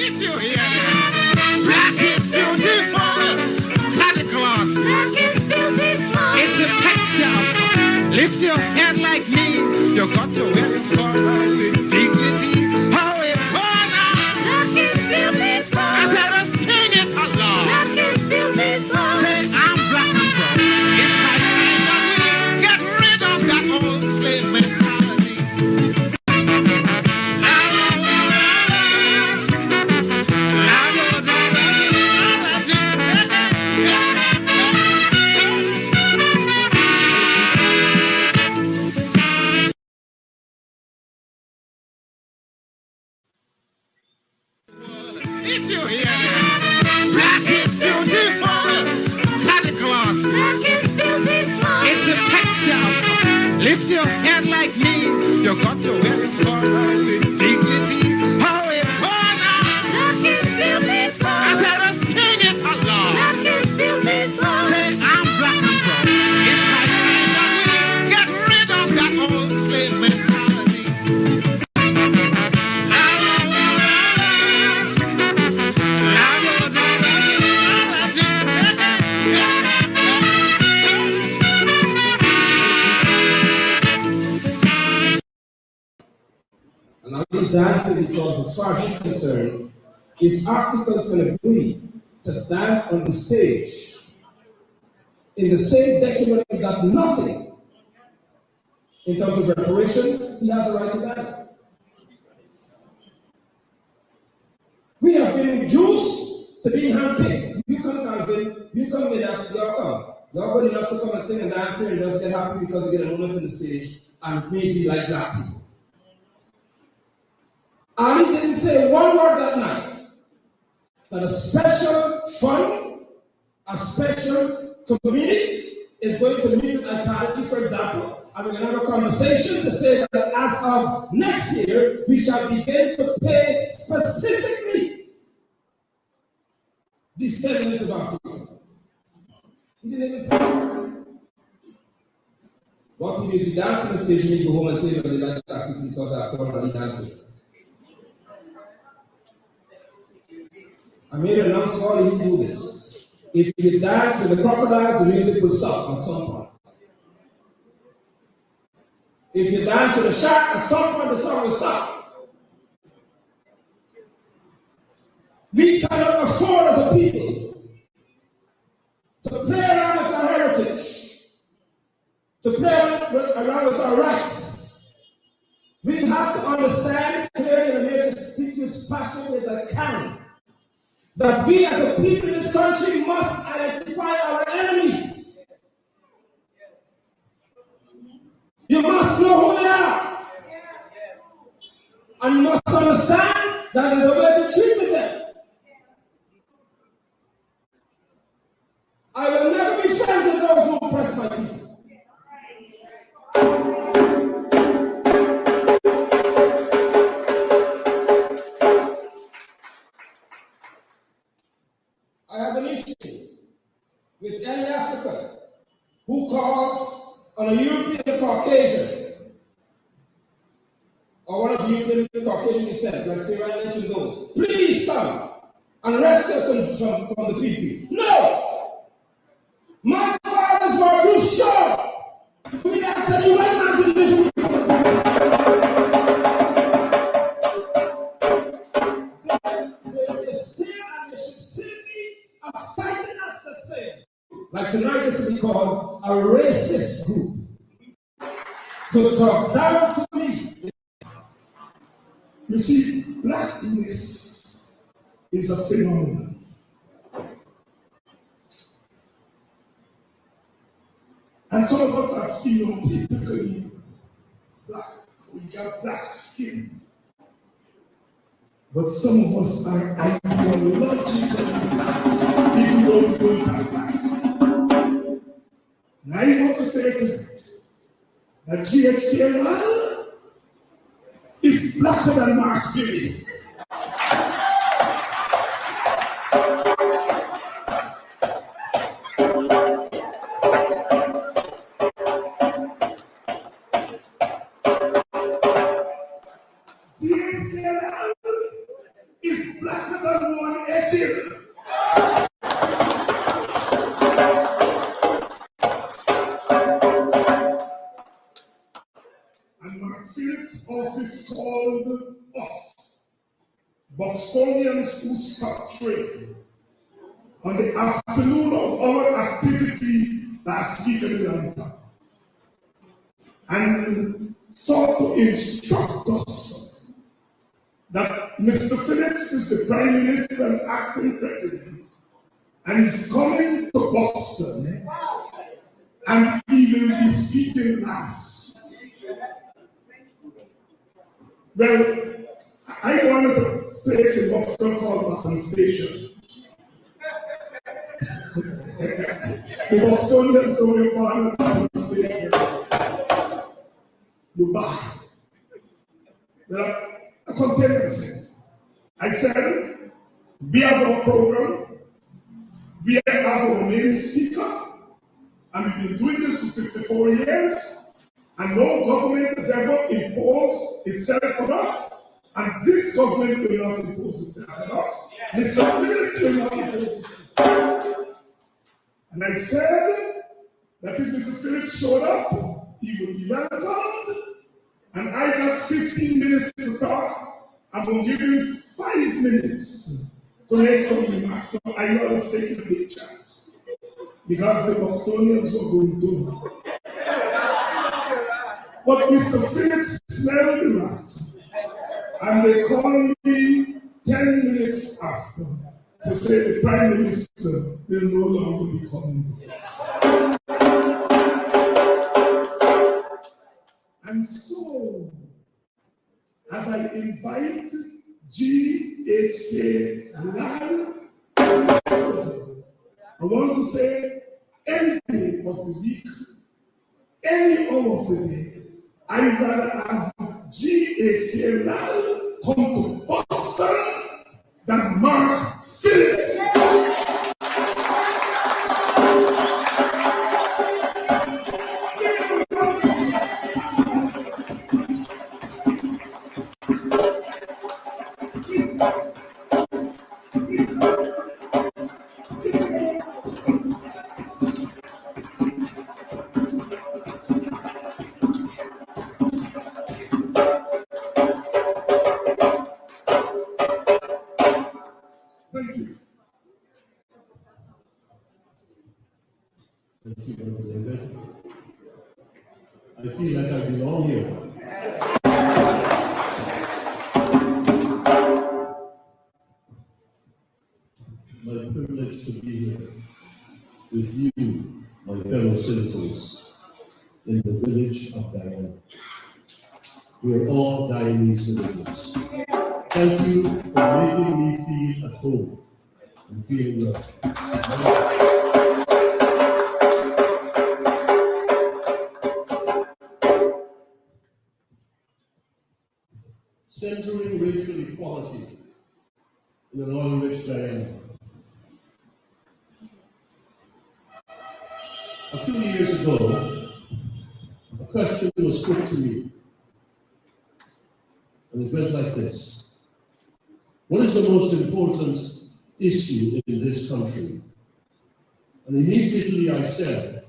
If you hear that, black is beautiful. Santa Claus. Black is beautiful. It's a textile. Lift your head like me. You got to wear it for with dignity. How it burns out. Black is beautiful. I let us sing it along. Black is beautiful. Say I'm black and proud. It's my time that we get rid of that old slave mentality. La la la la la. La la If you hear that, black is beautiful. Santa Claus. Black is beautiful. It's a textile. Lift your head like me. You got to wear it for with dignity. How it burns out. Black is beautiful. I let us sing it along. Black is beautiful. Say I'm black and proud. It's my time that we get rid of that old slave mentality. La la la And I'm just dancing because, as far as he's concerned, if Africans can agree to dance on the stage in the same document we got nothing in terms of reparation, he has a right to dance. We have been reduced to being handpicked. You come, Calvin, you come with us, you're come. You're good enough to come and sing and dance here and just get happy because you get a moment on the stage and maybe like black people. Ali didn't say one word that night that a special fund, a special committee is going to meet at parity, for example, and we're going to have a conversation to say that as of next year, we shall begin to pay specifically the descendants of Africans. He didn't even say that. What we do is we dance on the stage, we go home and say, well, they like that people because I thought that they dance with us. I made an announcement for all of you to do this. If you dance with the crocodiles, the music will stop at some point. If you dance with the shark, at some point the song will stop. We cannot afford as a people to play around with our heritage, to play around with our rights. We have to understand clearly, and I'm here to speak this passion as I can, that we as a people in this country must identify our enemies. You must know who they are. And you must understand that there's a way to treat with them. I will never be friends with those who oppress my people. I have an issue with any African who calls on a European Caucasian or one of the European Caucasian descent, like Sarah mentioned those. Please come and rescue us from the people. No! My fathers were too short for me to say you went not to this. They still and they should still be fighting us, let's say. Like tonight this will be called a racist group. To talk down to me. You see, blackness is a phenomenon. And some of us are phenotypically black. We got black skin. But some of us are ideologically black, even though we don't have black skin. And I want to say tonight that GHK is blacker than Mark Philly. GHK is is blacker than one edging. And Mark Phillips' office called us, Buxtonians who stopped trade, on the afternoon of our activity last week in Atlanta, and sought to instruct us that Mr. Phillips is the Prime Minister and acting President, and he's coming to Buxton, and he will be speaking last. Well, I wanted a place in Buxton called Buxton Station. The Bostonians don't report Buxton Station. You buy. Well, I contain myself. I said, we have our program, we have our main speaker, and we've been doing this for 54 years. And no government has ever imposed itself on us, and this government will not impose itself on us. Mr. Phillips will not impose itself. And I said that if Mr. Phillips showed up, he would be welcomed, and I got 15 minutes to talk. I'm going to give him 5 minutes to make some remarks. So I know I was taking a big chance, because the Bostonians were going to. But Mr. Phillips smelled the rat, and they called me 10 minutes after to say the Prime Minister will no longer be coming to us. And so, as I invite G.H.K. Live, I want to say any day of the week, any hour of the day, I'd rather have G.H.K. Live come to Buxton than Mark Phillips. Thank you. Thank you, Dr.David. I feel like I belong here. My privilege to be here with you, my fellow citizens, in the village of Guyana. We are all Guyanese citizens. Thank you for making me feel at home and feeling well. Centering racial equality in an oil-rich Guyana. A few years ago, a question was put to me, and it went like this: what is the most important issue in this country? And immediately I said,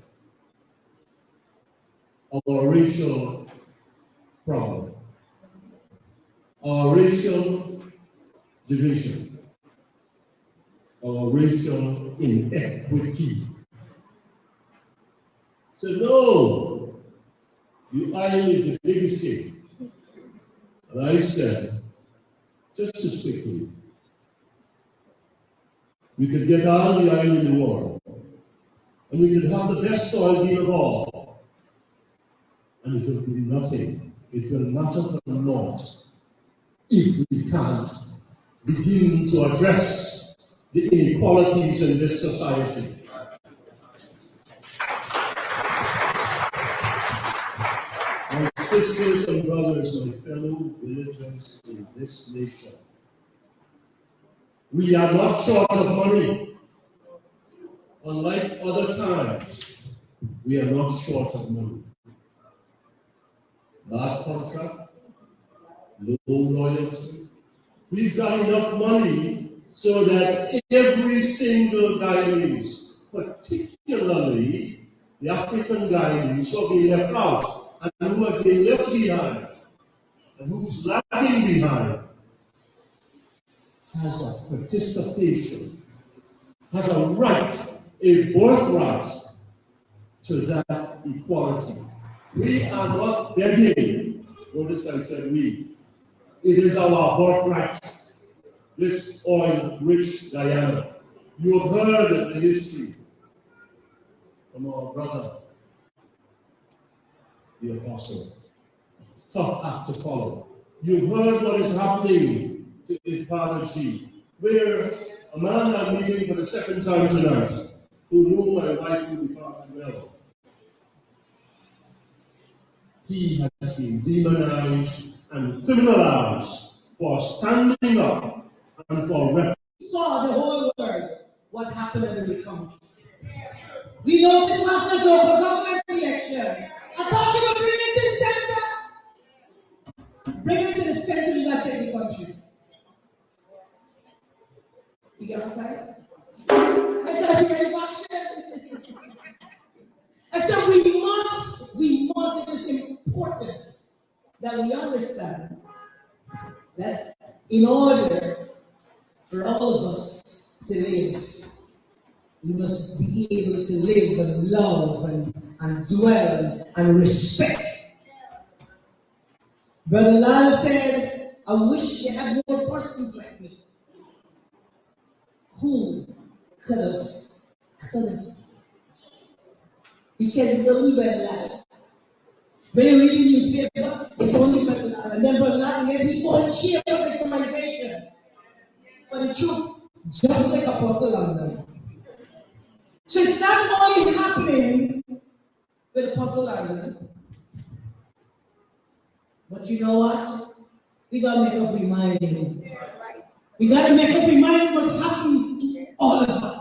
our racial problem, our racial division, our racial inequity. So no, the island is the biggest thing. And I said, just as quickly, we could get all the island in the world, and we could have the best oil deal of all, and it will be nothing. It will matter for the North if we can't begin to address the inequalities in this society. My sisters and brothers, my fellow villagers in this nation, we are not short of money. Unlike other times, we are not short of money. Bad contract, low loyalty, We've got enough money so that every single Guyanese, particularly the African Guyanese who are being left out and who have been left behind and who's lagging behind, has a participation, has a right, a birthright to that equality. We are not begging. Notice I said we. It is our birthright, this oil-rich Guyana. You have heard the history from our brother, the apostle. Tough act to follow. You've heard what is happening to Ipadaji, where a man I'm meeting for the second time tonight, who knew my wife would be far too well, he has been demonized and criminalized for standing up and for representing. Saw the whole world what happened in the country. We know this was the local government election. I thought you would bring it to the center. Bring it to the center, you got to take the country. You get outside? I thought you were ready to watch it. I said we must, it is important that we understand that in order for all of us to live, we must be able to live and love and dwell and respect. Brother Lyle said, I wish you had more persons like me who could have. Because it's only Brother Lyle. When you read the newspaper, it's only Brother Lyle. And then Brother Lyle and people share victimization for the truth, just like Apostle London. So it's not only happening with Apostle London, but you know what? We gotta make up our mind. We gotta make up our mind what's happening to all of us.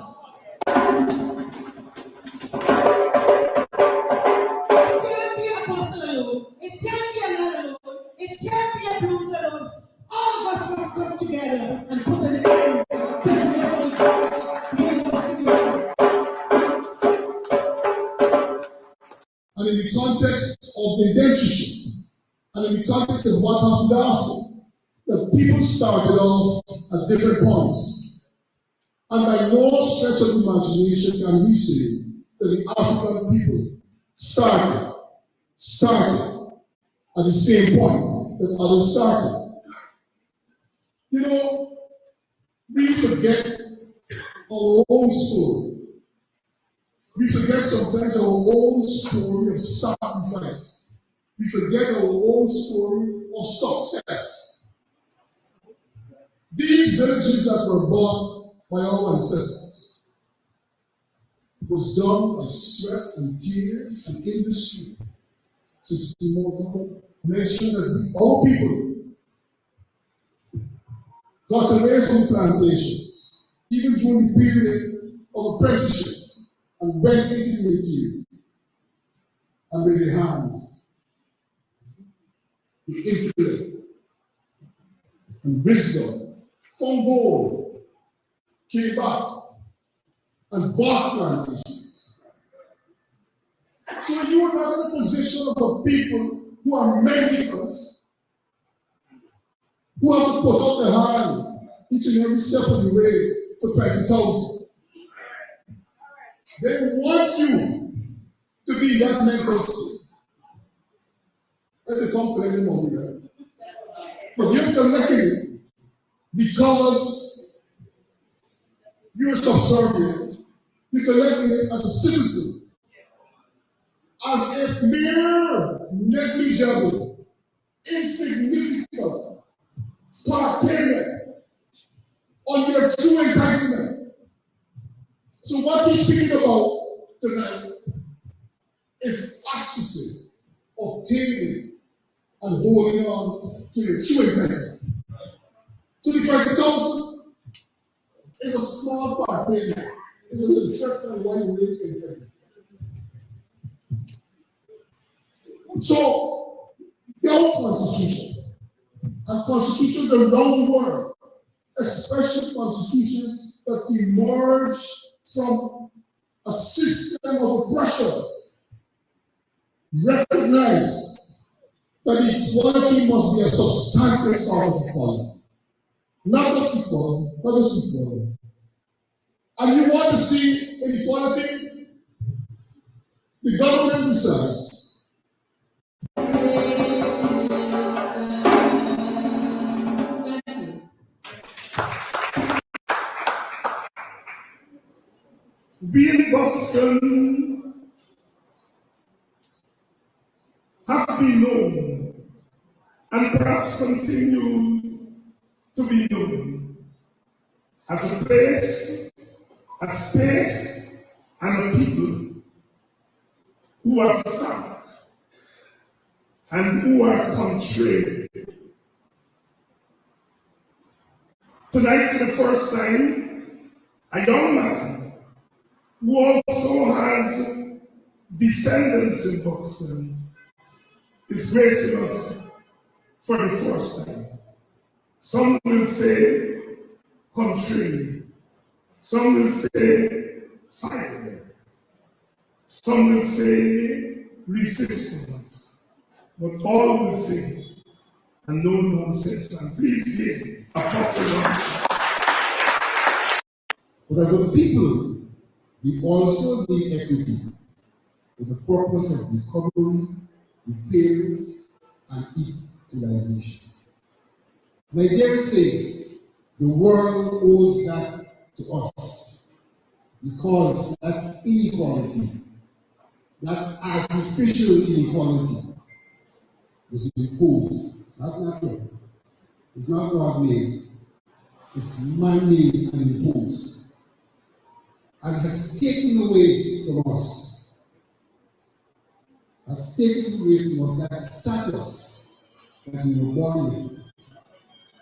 It can't be Apostle alone. It can't be another alone. It can't be a Bruce alone. All of us must come together and put an end to the And in the context of the indentureship, and in the context of what happened after, the people started off at different points. And by no stretch of imagination can we say that the African people started at the same point that others started. You know, we forget our own story. We forget sometimes our own story of sacrifice. We forget our own story of success. These villages that were bought by our ancestors was done by sweat and tears and industry. Sister Morgan mentioned that our people got away from plantations, even during the period of apprenticeship, and went into the material. And with their hands, the intellect and wisdom from gold came back and bought plantations. So you are not in a position of a people who are mendicants, who have to put out their hand each and every step of the way for 20,000. They want you to be that mental state. Let's come to any moment, right? But you're collecting because you're subservient. You're collecting it as a citizen, as a mere negligible, insignificant part payment on your true entitlement. So what we're speaking about tonight is accessing, obtaining, and holding on to your true entitlement. So the 20,000 is a small part payment. It is a certain one rate entitlement. So, our constitution and constitutions around the world special constitutions that emerged from a system of oppression recognize that equality must be a substantive part of equality. Not just equality, not just equality. And you want to see inequality? The government decides. We in Buxton have been known and perhaps continue to be known as a place, a space, and a people who are frank and who are contrary. Tonight, for the first time, a young man who also has descendants in Buxton is gracing us for the first time. Some will say contrary, some will say fire, some will say resistance, but all will say, and no nonsense. And please give Apostle. But as a people, we also need equity for the purpose of recovery, repairs, and equalization. And I dare say, the world owes that to us because that inequality, that artificial inequality, was imposed. It's not natural. It's not God-made. It's man-made and imposed, and has taken away from us, has taken away from us that status that we were born with,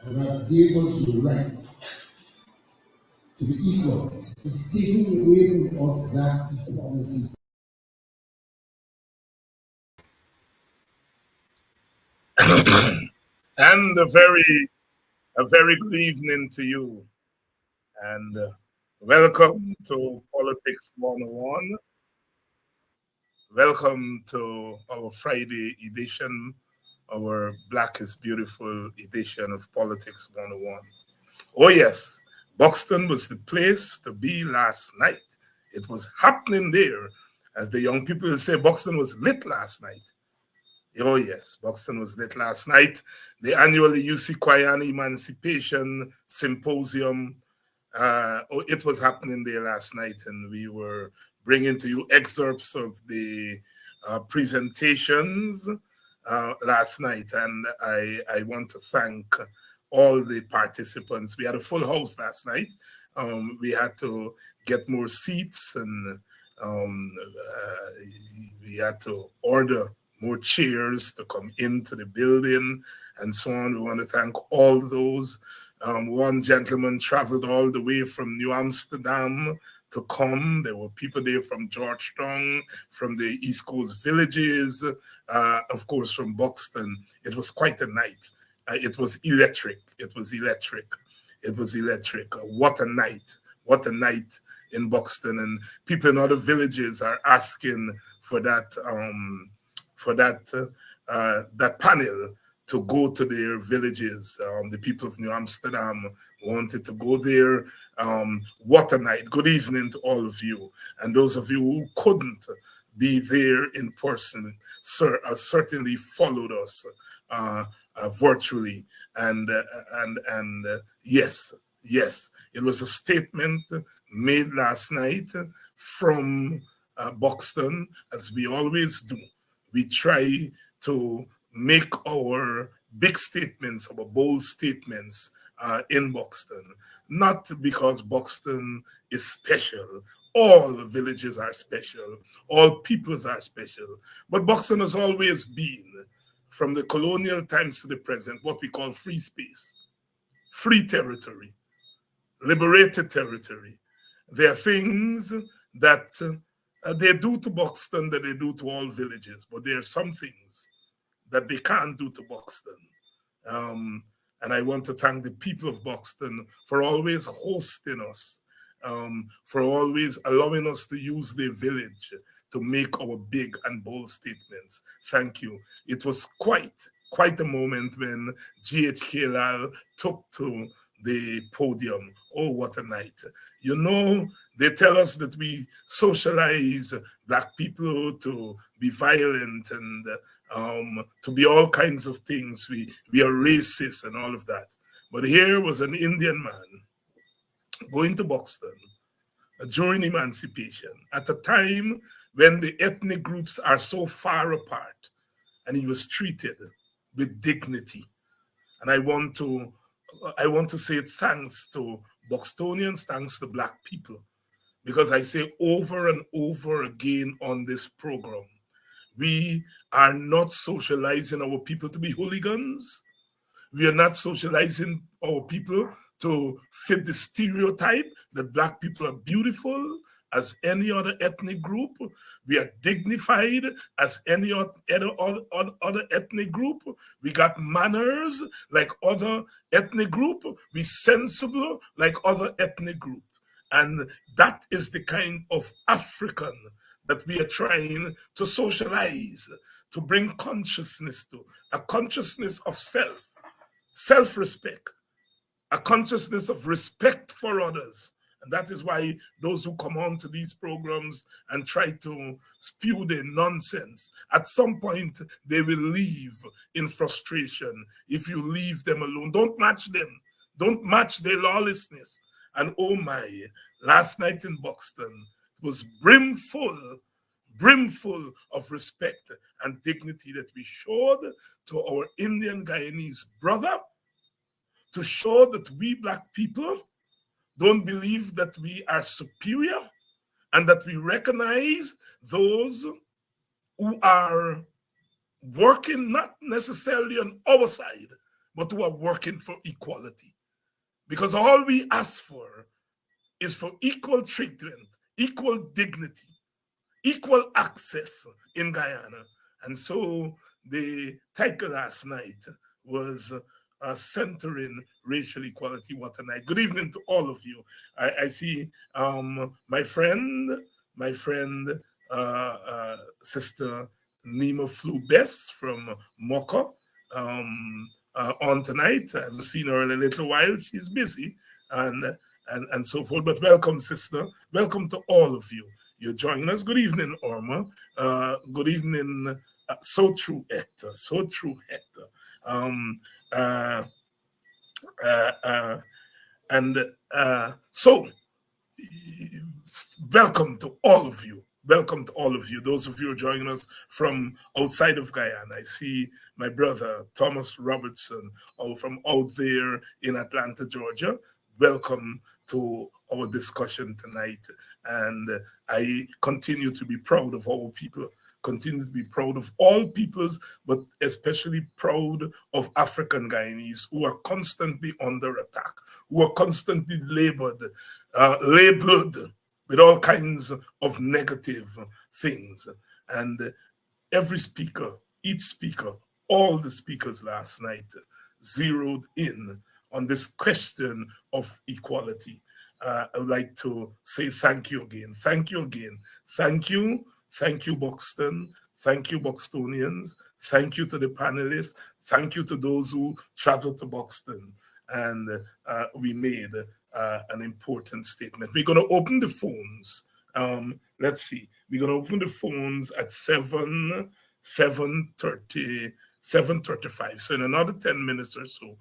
and that gave us the right to be equal. It's taking away from us that equality. And a very good evening to you, and welcome to Politics 101. Welcome to our Friday edition, our Black is Beautiful edition of Politics 101. Oh yes, Buxton was the place to be last night. It was happening there. As the young people say, Buxton was lit last night. Oh yes, Buxton was lit last night. The annual UC Guyana Emancipation Symposium, it was happening there last night, and we were bringing to you excerpts of the presentations last night, and I want to thank all the participants. We had a full house last night. We had to get more seats, and we had to order more chairs to come into the building and so on. We want to thank all those. One gentleman traveled all the way from New Amsterdam to come. There were people there from Georgetown, from the East Coast villages, of course, from Buxton. It was quite a night. It was electric. It was electric. It was electric. What a night. What a night in Buxton. And people in other villages are asking for that that panel to go to their villages. The people of New Amsterdam wanted to go there. What a night. Good evening to all of you. And those of you who couldn't be there in person, certainly followed us virtually. And yes, it was a statement made last night from Buxton, as we always do. We try to make our big statements, our bold statements in Buxton, not because Buxton is special. All villages are special. All peoples are special. But Buxton has always been, from the colonial times to the present, what we call free space, free territory, liberated territory. There are things that they do to Buxton that they do to all villages, but there are some things that they can't do to Buxton. And I want to thank the people of Buxton for always hosting us, for always allowing us to use their village to make our big and bold statements. Thank you. It was quite a moment when G.H.K. Lal took to the podium. Oh, what a night. You know, they tell us that we socialize Black people to be violent and to be all kinds of things. We are racist and all of that. But here was an Indian man going to Buxton during emancipation at a time when the ethnic groups are so far apart, and he was treated with dignity. And I want to say thanks to Buxtonians, thanks to Black people, because I say over and over again on this program, we are not socializing our people to be hooligans. We are not socializing our people to fit the stereotype that Black people are beautiful as any other ethnic group. We are dignified as any other ethnic group. We got manners like other ethnic group. We sensible like other ethnic groups. And that is the kind of African that we are trying to socialize, to bring consciousness to, a consciousness of self-respect, a consciousness of respect for others. And that is why those who come on to these programs and try to spew their nonsense, at some point they will leave in frustration if you leave them alone. Don't match them. Don't match their lawlessness. And oh my, last night in Buxton was brimful of respect and dignity that we showed to our Indian Guyanese brother, to show that we Black people don't believe that we are superior and that we recognize those who are working not necessarily on our side, but who are working for equality. Because all we ask for is for equal treatment, equal dignity, equal access in Guyana. And so the title last night was centering racial equality. What a night. Good evening to all of you. I see my friend, Sister Nima Flew Best from Mocha on tonight. I haven't seen her in a little while. She's busy and so forth. But welcome, sister. Welcome to all of you. You're joining us. Good evening, Orma. Good evening. So true, Hector. So true, Hector. So welcome to all of you. Welcome to all of you. Those of you who are joining us from outside of Guyana. I see my brother Thomas Robertson from out there in Atlanta, Georgia. Welcome to our discussion tonight. And I continue to be proud of our people, continue to be proud of all peoples, but especially proud of African Guyanese who are constantly under attack, who are constantly labeled with all kinds of negative things. And every speaker, each speaker, all the speakers last night zeroed in on this question of equality. I would like to say thank you again. Thank you again. Thank you. Thank you, Buxton. Thank you, Buxtonians. Thank you to the panelists. Thank you to those who traveled to Buxton. And we made an important statement. We're going to open the phones. Let's see. We're going to open the phones at 7:35. So in another 10 minutes or so,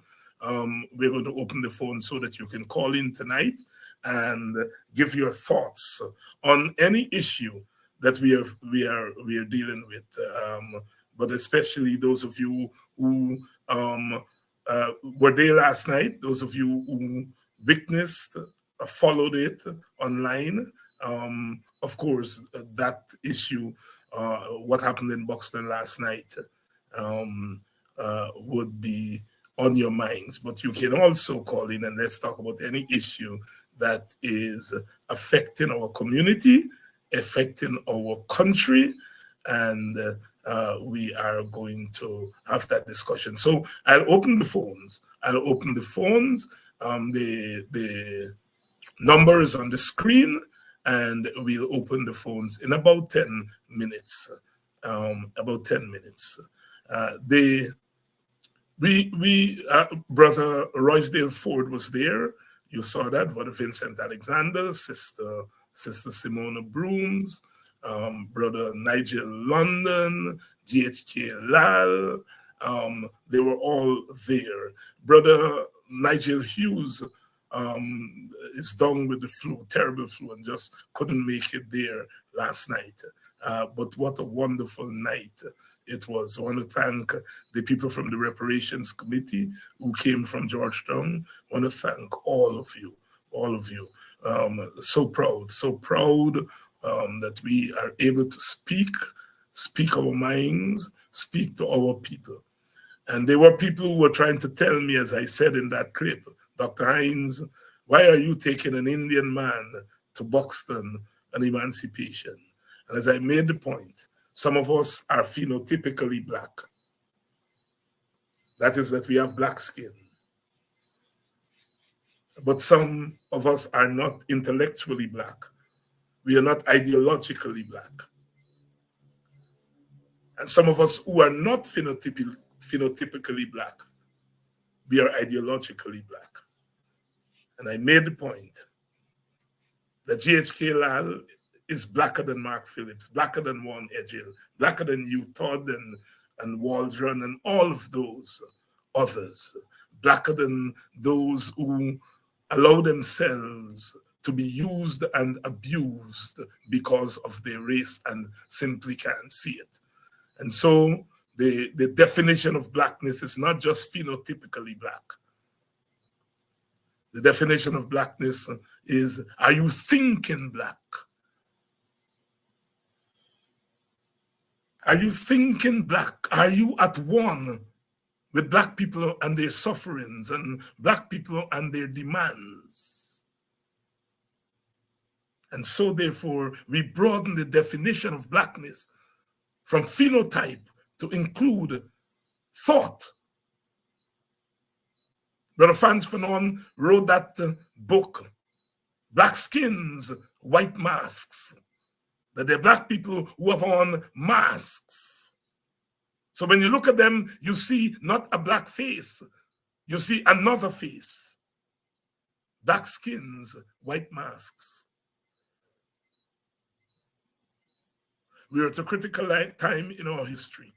we're going to open the phone so that you can call in tonight and give your thoughts on any issue that we are dealing with, but especially those of you who were there last night, those of you who witnessed, followed it online. Of course, that issue, what happened in Buxton last night, would be on your minds, but you can also call in and let's talk about any issue that is affecting our community, affecting our country, and we are going to have that discussion. So I'll open the phones. The number is on the screen, and we'll open the phones in about 10 minutes. Brother Roysdale Ford was there. You saw that. Brother Vincent Alexander, Sister Simona Brooms, Brother Nigel London, GHK Lal. They were all there. Brother Nigel Hughes is down with the flu, terrible flu, and just couldn't make it there last night. But what a wonderful night it was. I want to thank the people from the Reparations Committee who came from Georgetown. I want to thank all of you. So proud that we are able to speak our minds, speak to our people. And there were people who were trying to tell me, as I said in that clip, Dr. Hines, why are you taking an Indian man to Buxton and emancipation? And as I made the point, some of us are phenotypically black. That is that we have black skin. But some of us are not intellectually black. We are not ideologically black. And some of us who are not phenotypically black, we are ideologically black. And I made the point that GHK Lal is blacker than Mark Phillips, blacker than Warren Edgell, blacker than you, Todd and Waldron and all of those others, blacker than those who allow themselves to be used and abused because of their race and simply can't see it. And so the definition of blackness is not just phenotypically black. The definition of blackness is, are you thinking black? Are you thinking black? Are you at one with black people and their sufferings and black people and their demands? And so therefore, we broaden the definition of blackness from phenotype to include thought. Brother Frantz Fanon wrote that book, Black Skins, White Masks, that they're black people who have on masks. So when you look at them, you see not a black face, you see another face. Black skins, white masks. We are at a critical time in our history.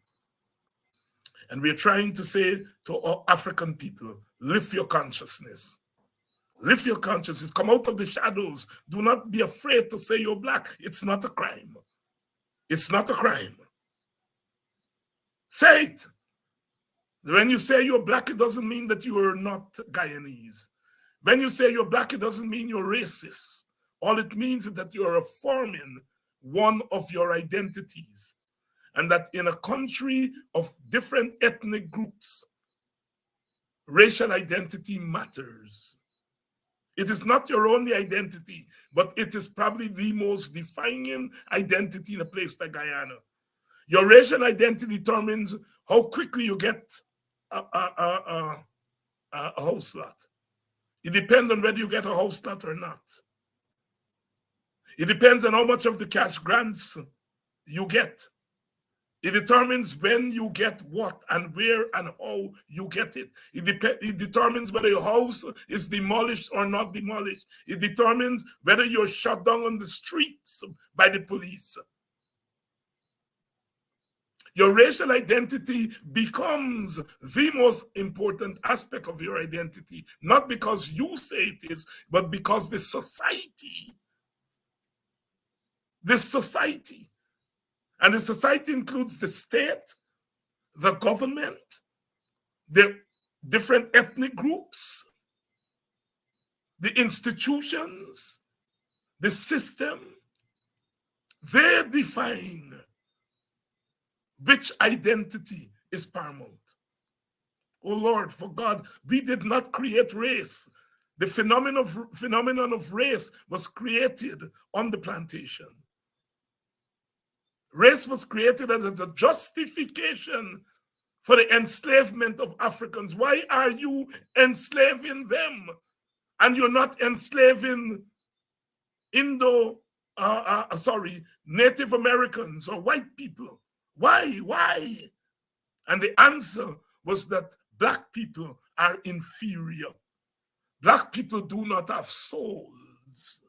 And we're trying to say to our African people, lift your consciousness. Lift your consciousness. Come out of the shadows. Do not be afraid to say you're black. It's not a crime. It's not a crime. Say it. When you say you're black, it doesn't mean that you are not Guyanese. When you say you're black, it doesn't mean you're racist. All it means is that you are affirming one of your identities. And that in a country of different ethnic groups, racial identity matters. It is not your only identity, but it is probably the most defining identity in a place like Guyana. Your racial identity determines how quickly you get a house lot. It depends on whether you get a house lot or not. It depends on how much of the cash grants you get. It determines when you get what and where and how you get it. It determines whether your house is demolished or not demolished. It determines whether you're shut down on the streets by the police. Your racial identity becomes the most important aspect of your identity, not because you say it is, but because the society, and the society includes the state, the government, the different ethnic groups, the institutions, the system. They define which identity is paramount. Oh Lord, for God, we did not create race. The phenomenon of race was created on the plantation. Race was created as a justification for the enslavement of Africans. Why are you enslaving them and you're not enslaving Native Americans or white people? Why? And the answer was that black people are inferior. Black people do not have souls.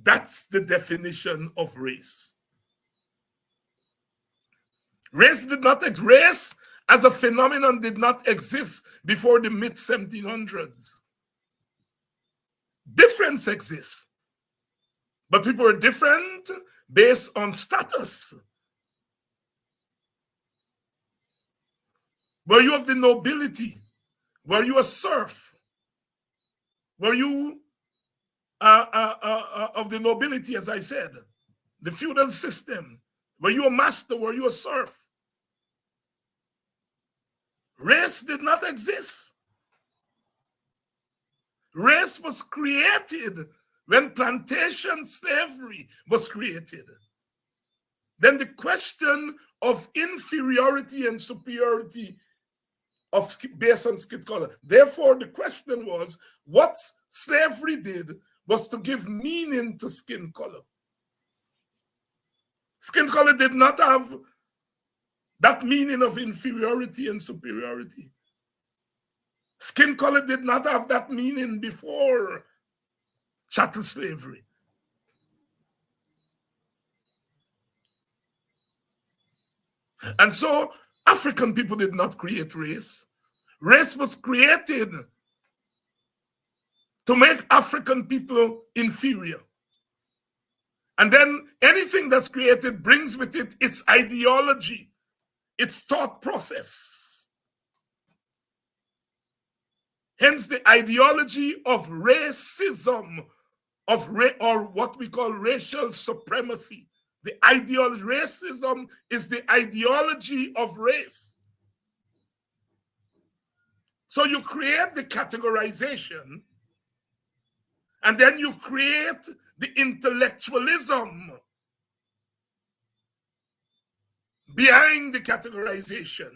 That's the definition of race. Race as a phenomenon did not exist before the mid-1700s. Difference exists, but people are different based on status. Were you of the nobility? Were you a serf? Were you of the nobility, as I said? The feudal system. Were you a master? Were you a serf? Race did not exist. Race was created when plantation slavery was created. Then the question of inferiority and superiority based on skin color. Therefore, the question was, what slavery did was to give meaning to skin color. Skin color did not have that meaning of inferiority and superiority. Skin color did not have that meaning before chattel slavery. And so African people did not create race. Race was created to make African people inferior. And then anything that's created brings with it its ideology, its thought process. Hence the ideology of racism, or what we call racial supremacy. The ideology, racism is the ideology of race. So you create the categorization, and then you create the intellectualism behind the categorization.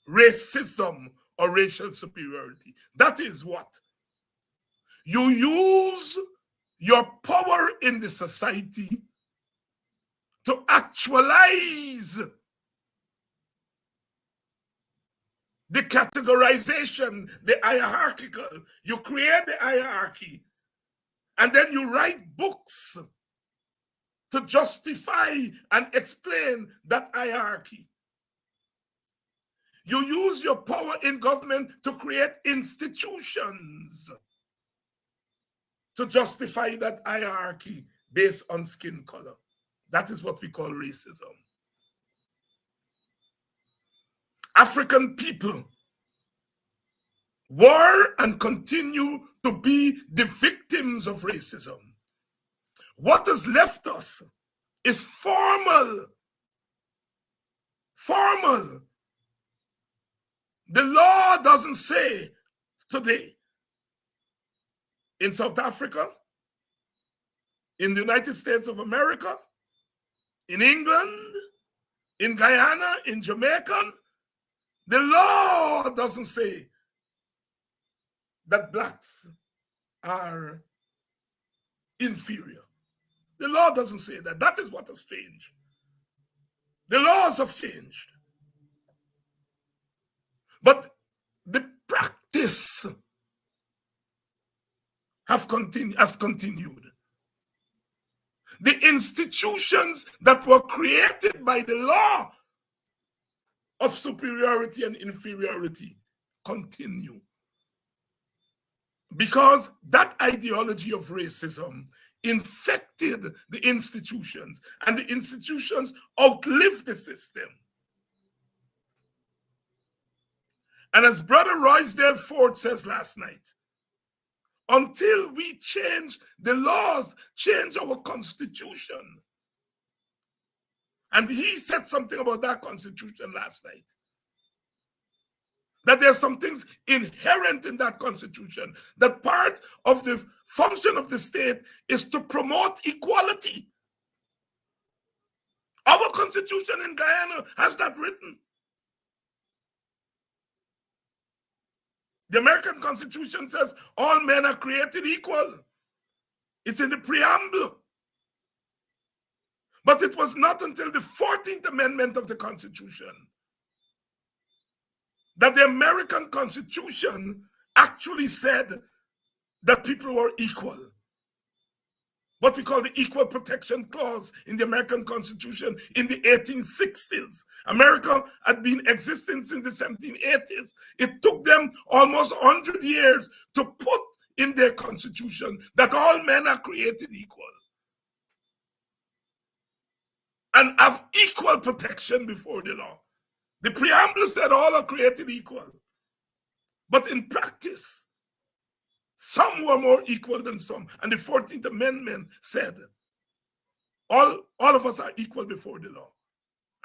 Racism or racial superiority. That is what? You use your power in the society to actualize the categorization, the hierarchical. You create the hierarchy, and then you write books to justify and explain that hierarchy. You use your power in government to create institutions to justify that hierarchy based on skin color. That is what we call racism. African people were and continue to be the victims of racism. What has left us is formal. The law doesn't say today in South Africa, in the United States of America, in England, in Guyana, in Jamaica, the law doesn't say that blacks are inferior. The law doesn't say that. That is what has changed. The laws have changed. But the practice has continued. The institutions that were created by the law of superiority and inferiority continue. Because that ideology of racism infected the institutions, and the institutions outlived the system. And as Brother Roysdale Ford says last night, until we change the laws, change our constitution. And he said something about that constitution last night. that there's some things inherent in that constitution, that part of the function of the state is to promote equality. Our constitution in Guyana has that written. The American Constitution says all men are created equal. It's in the preamble. But it was not until the 14th Amendment of the Constitution that the American Constitution actually said that people were equal. What we call the Equal Protection Clause in the American Constitution in the 1860s. America had been existing since the 1780s. It took them almost 100 years to put in their constitution that all men are created equal and have equal protection before the law. The preamble said all are created equal. But in practice, some were more equal than some. And the 14th Amendment said, all of us are equal before the law.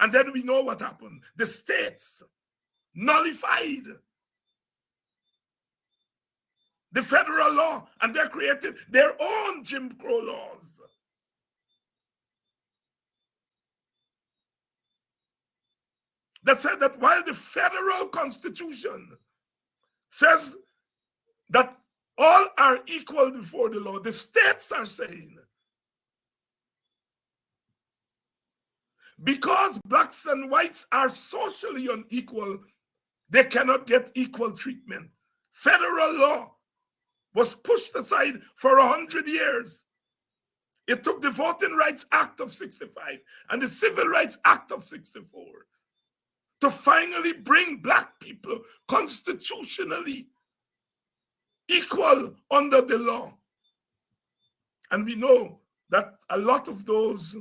And then we know what happened. The states nullified the federal law, and they created their own Jim Crow laws. That said that while the federal constitution says that all are equal before the law, the states are saying, because blacks and whites are socially unequal, they cannot get equal treatment. Federal law was pushed aside for 100 years. It took the Voting Rights Act of 65 and the Civil Rights Act of 64 to finally bring black people constitutionally equal under the law. And we know that a lot of those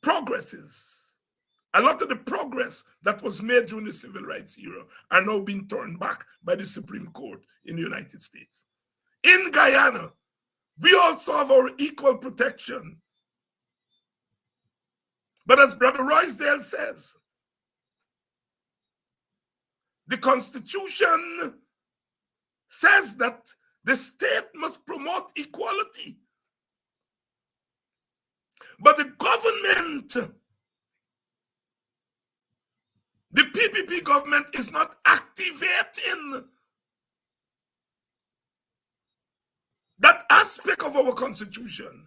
progresses, a lot of the progress that was made during the civil rights era are now being turned back by the Supreme Court in the United States. In Guyana, we also have our equal protection. But as Brother Roysdale says, the Constitution says that the state must promote equality. But the government, the PPP government, is not activating that aspect of our Constitution.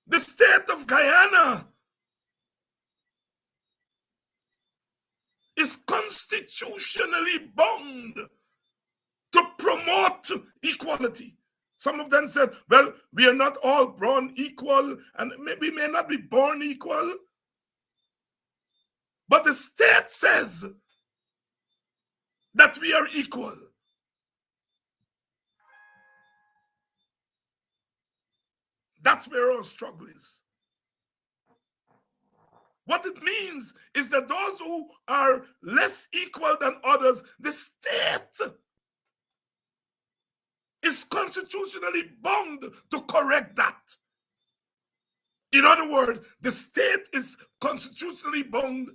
The state of Guyana is constitutionally bound to promote equality. Some of them said, well, we are not all born equal, and we may not be born equal. But the state says that we are equal. That's where our struggle is. What it means is that those who are less equal than others, the state is constitutionally bound to correct that. In other words, the state is constitutionally bound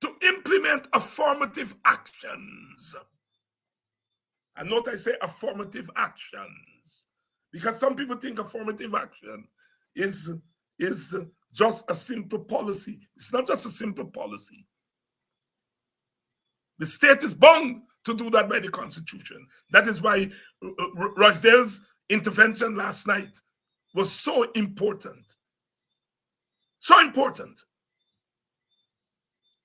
to implement affirmative actions. And note I say affirmative actions, because some people think affirmative action is just a simple policy. It's not just a simple policy. The state is bound to do that by the Constitution. That is why Roysdale's intervention last night was so important. So important.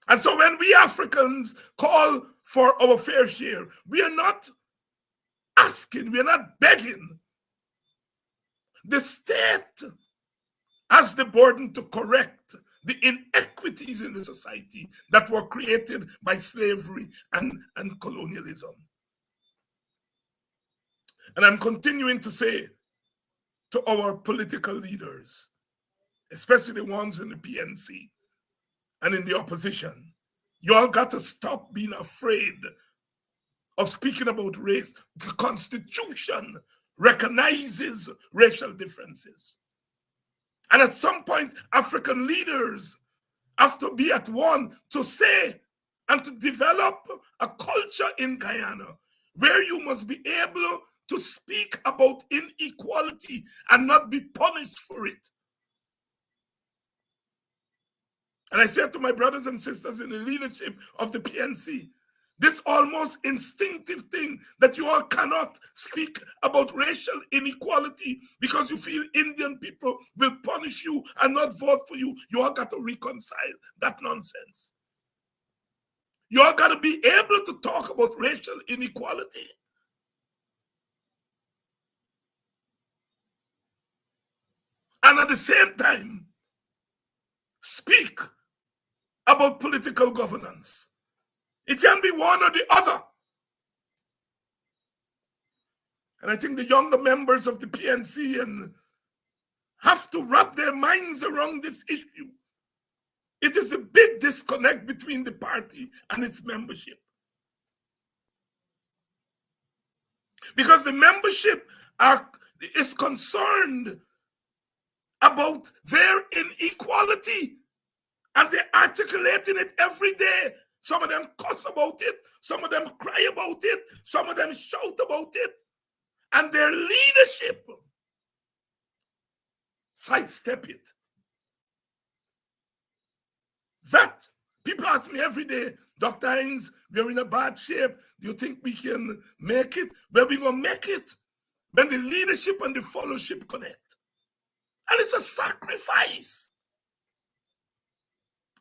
And so when we Africans call for our fair share, we are not asking, we are not begging. The state has the burden to correct the inequities in the society that were created by slavery and colonialism. And I'm continuing to say to our political leaders, especially the ones in the PNC and in the opposition, you all got to stop being afraid of speaking about race. The Constitution recognizes racial differences. And at some point, African leaders have to be at one to say and to develop a culture in Guyana where you must be able to speak about inequality and not be punished for it. And I said to my brothers and sisters in the leadership of the PNC, this almost instinctive thing that you all cannot speak about racial inequality because you feel Indian people will punish you and not vote for you. You all got to reconcile that nonsense. You all got to be able to talk about racial inequality. And at the same time, speak about political governance. It can be one or the other. And I think the younger members of the PNC have to wrap their minds around this issue. It is the big disconnect between the party and its membership. Because the membership is concerned about their inequality, and they're articulating it every day. Some of them cuss about it, some of them cry about it, some of them shout about it, and their leadership sidestep it. That, people ask me every day, Dr. Hines, we're in a bad shape. Do you think we can make it? Well, we're going to make it when the leadership and the fellowship connect. And it's a sacrifice.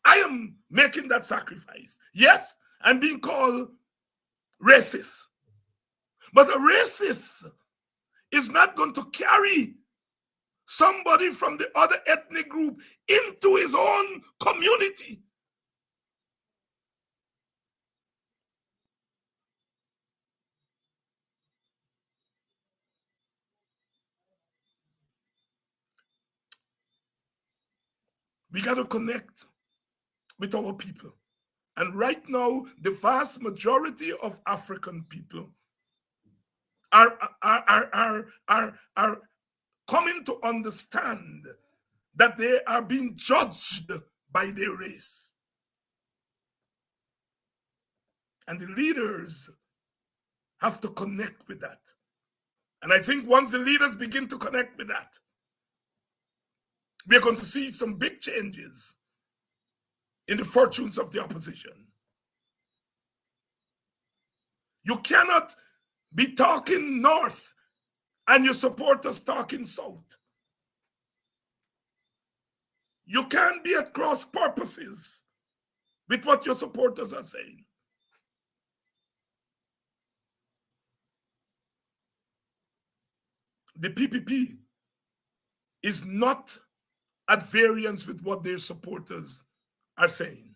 I am making that sacrifice. Yes, I'm being called racist. But a racist is not going to carry somebody from the other ethnic group into his own community. We got to connect with our people. And right now, the vast majority of African people are coming to understand that they are being judged by their race. And the leaders have to connect with that. And I think once the leaders begin to connect with that, we're going to see some big changes in the fortunes of the opposition. You cannot be talking north and your supporters talking south. You can't be at cross purposes with what your supporters are saying. The PPP is not at variance with what their supporters are saying.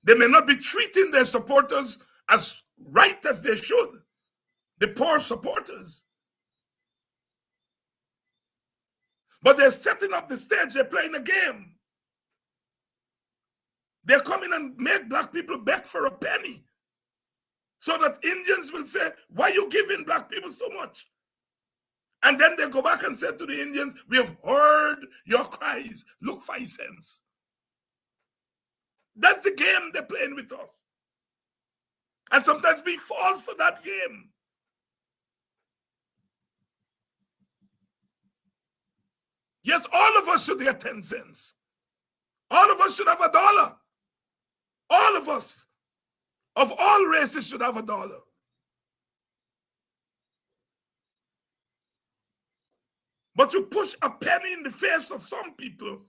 They may not be treating their supporters as right as they should, the poor supporters. But they're setting up the stage, they're playing a game. They're coming and make black people beg for a penny so that Indians will say, why are you giving black people so much? And then they go back and say to the Indians, we have heard your cries, look 5 cents. That's the game they're playing with us. And sometimes we fall for that game. Yes, all of us should get 10 cents. All of us should have $1. All of us, of all races, should have $1. But you push a penny in the face of some people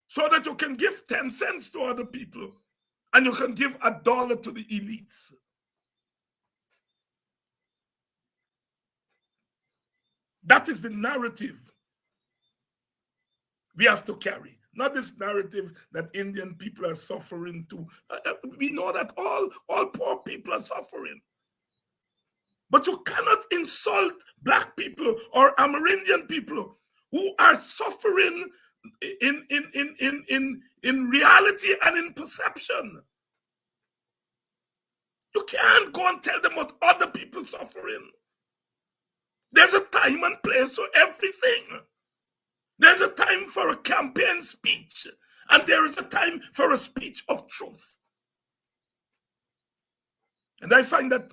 so that you can give 10 cents to other people and you can give $1 to the elites. That is the narrative we have to carry. Not this narrative that Indian people are suffering too. We know that all poor people are suffering. But you cannot insult black people or Amerindian people who are suffering in reality and in perception. You can't go and tell them what other people are suffering. There's a time time and place for everything. There's a time for a campaign speech, and there is a time for a speech of truth. And I find that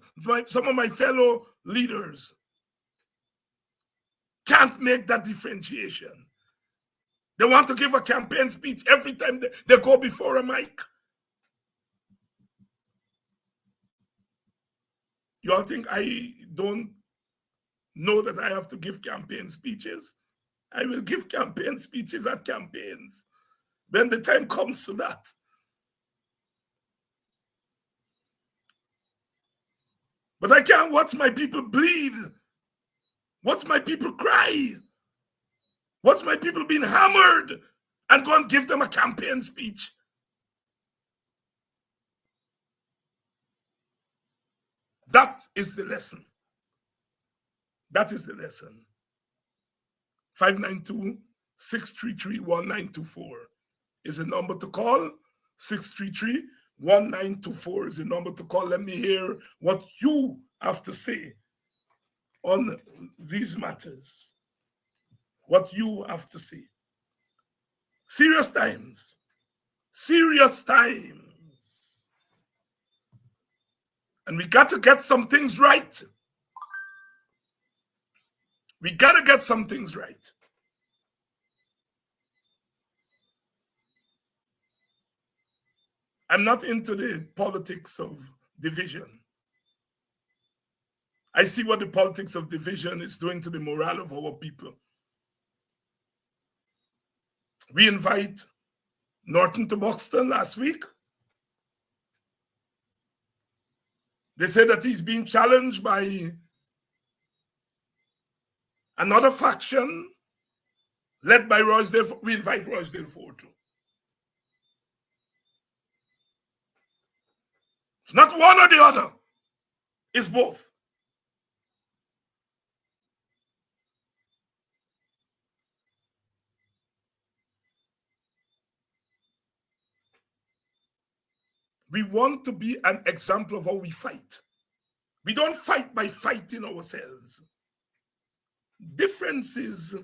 some of my fellow leaders can't make that differentiation. They want to give a campaign speech every time they go before a mic. You all think I don't know that I have to give campaign speeches? I will give campaign speeches at campaigns when the time comes to that. But I can't watch my people bleed, watch my people cry, watch my people being hammered, and go and give them a campaign speech. That is the lesson. That is the lesson. 592-633-1924 is the number to call. 633-1924 is the number to call. Let me hear what you have to say on these matters. What you have to say. Serious times. Serious times. And we got to get some things right. We got to get some things right. I'm not into the politics of division. I see what the politics of division is doing to the morale of our people. We invite Norton to Buxton last week. They say that he's being challenged by another faction led by Rosedale. We invite Rosedale forward too. It's not one or the other. It's both. We want to be an example of how we fight. We don't fight by fighting ourselves. Differences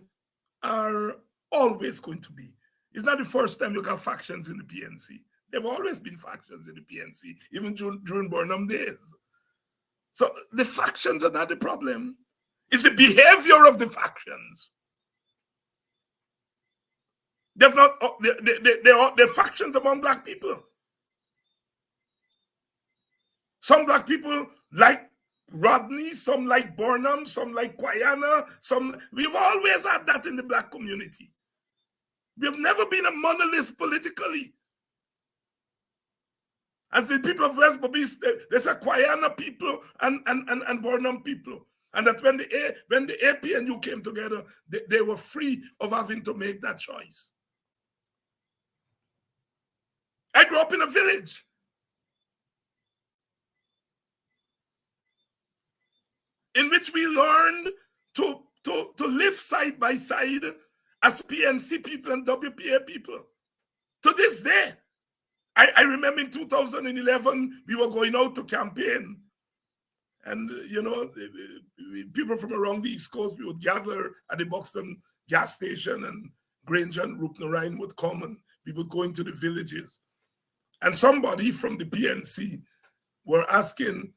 are always going to be. It's not the first time you got factions in the PNC. There have always been factions in the PNC, even during Burnham days. So the factions are not the problem. It's the behavior of the factions. They're factions among Black people. Some Black people like Rodney, some like Burnham, some like Guyana, we've always had that in the Black community. We've never been a monolith politically. As the people of West Bobis, there's a Guyana people and Burnham people. And that when the AP and U came together, they were free of having to make that choice. I grew up in a village. In which we learned to live side by side as PNC people and WPA people. To this day, I remember in 2011, we were going out to campaign. And, you know, people from around the East Coast, we would gather at the Buxton gas station, and Granger and Rupnarine would come, and we would go into the villages. And somebody from the PNC were asking,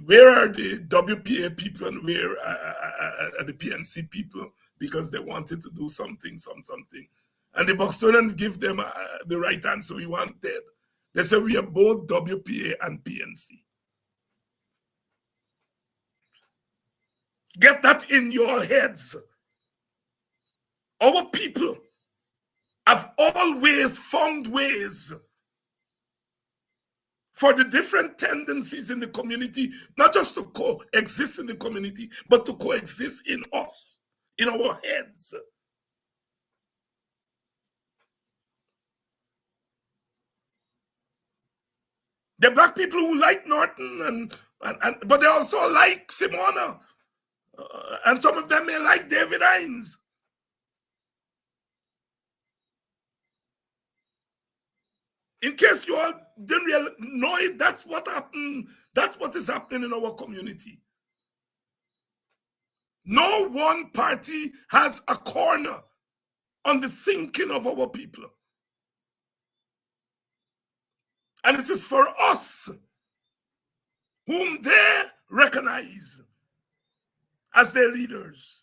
where are the WPA people and where are the PNC people? Because they wanted to do something. And the Buxtonians give them the right answer we wanted. They said, we are both WPA and PNC. Get that in your heads. Our people have always found ways for the different tendencies in the community, not just to coexist in the community, but to coexist in us, in our heads. The Black people who like Norton, but they also like Simona. And some of them may like David Hines. In case you all didn't really know it, that's what happened. That's what is happening in our community. No one party has a corner on the thinking of our people. And it is for us, whom they recognize as their leaders,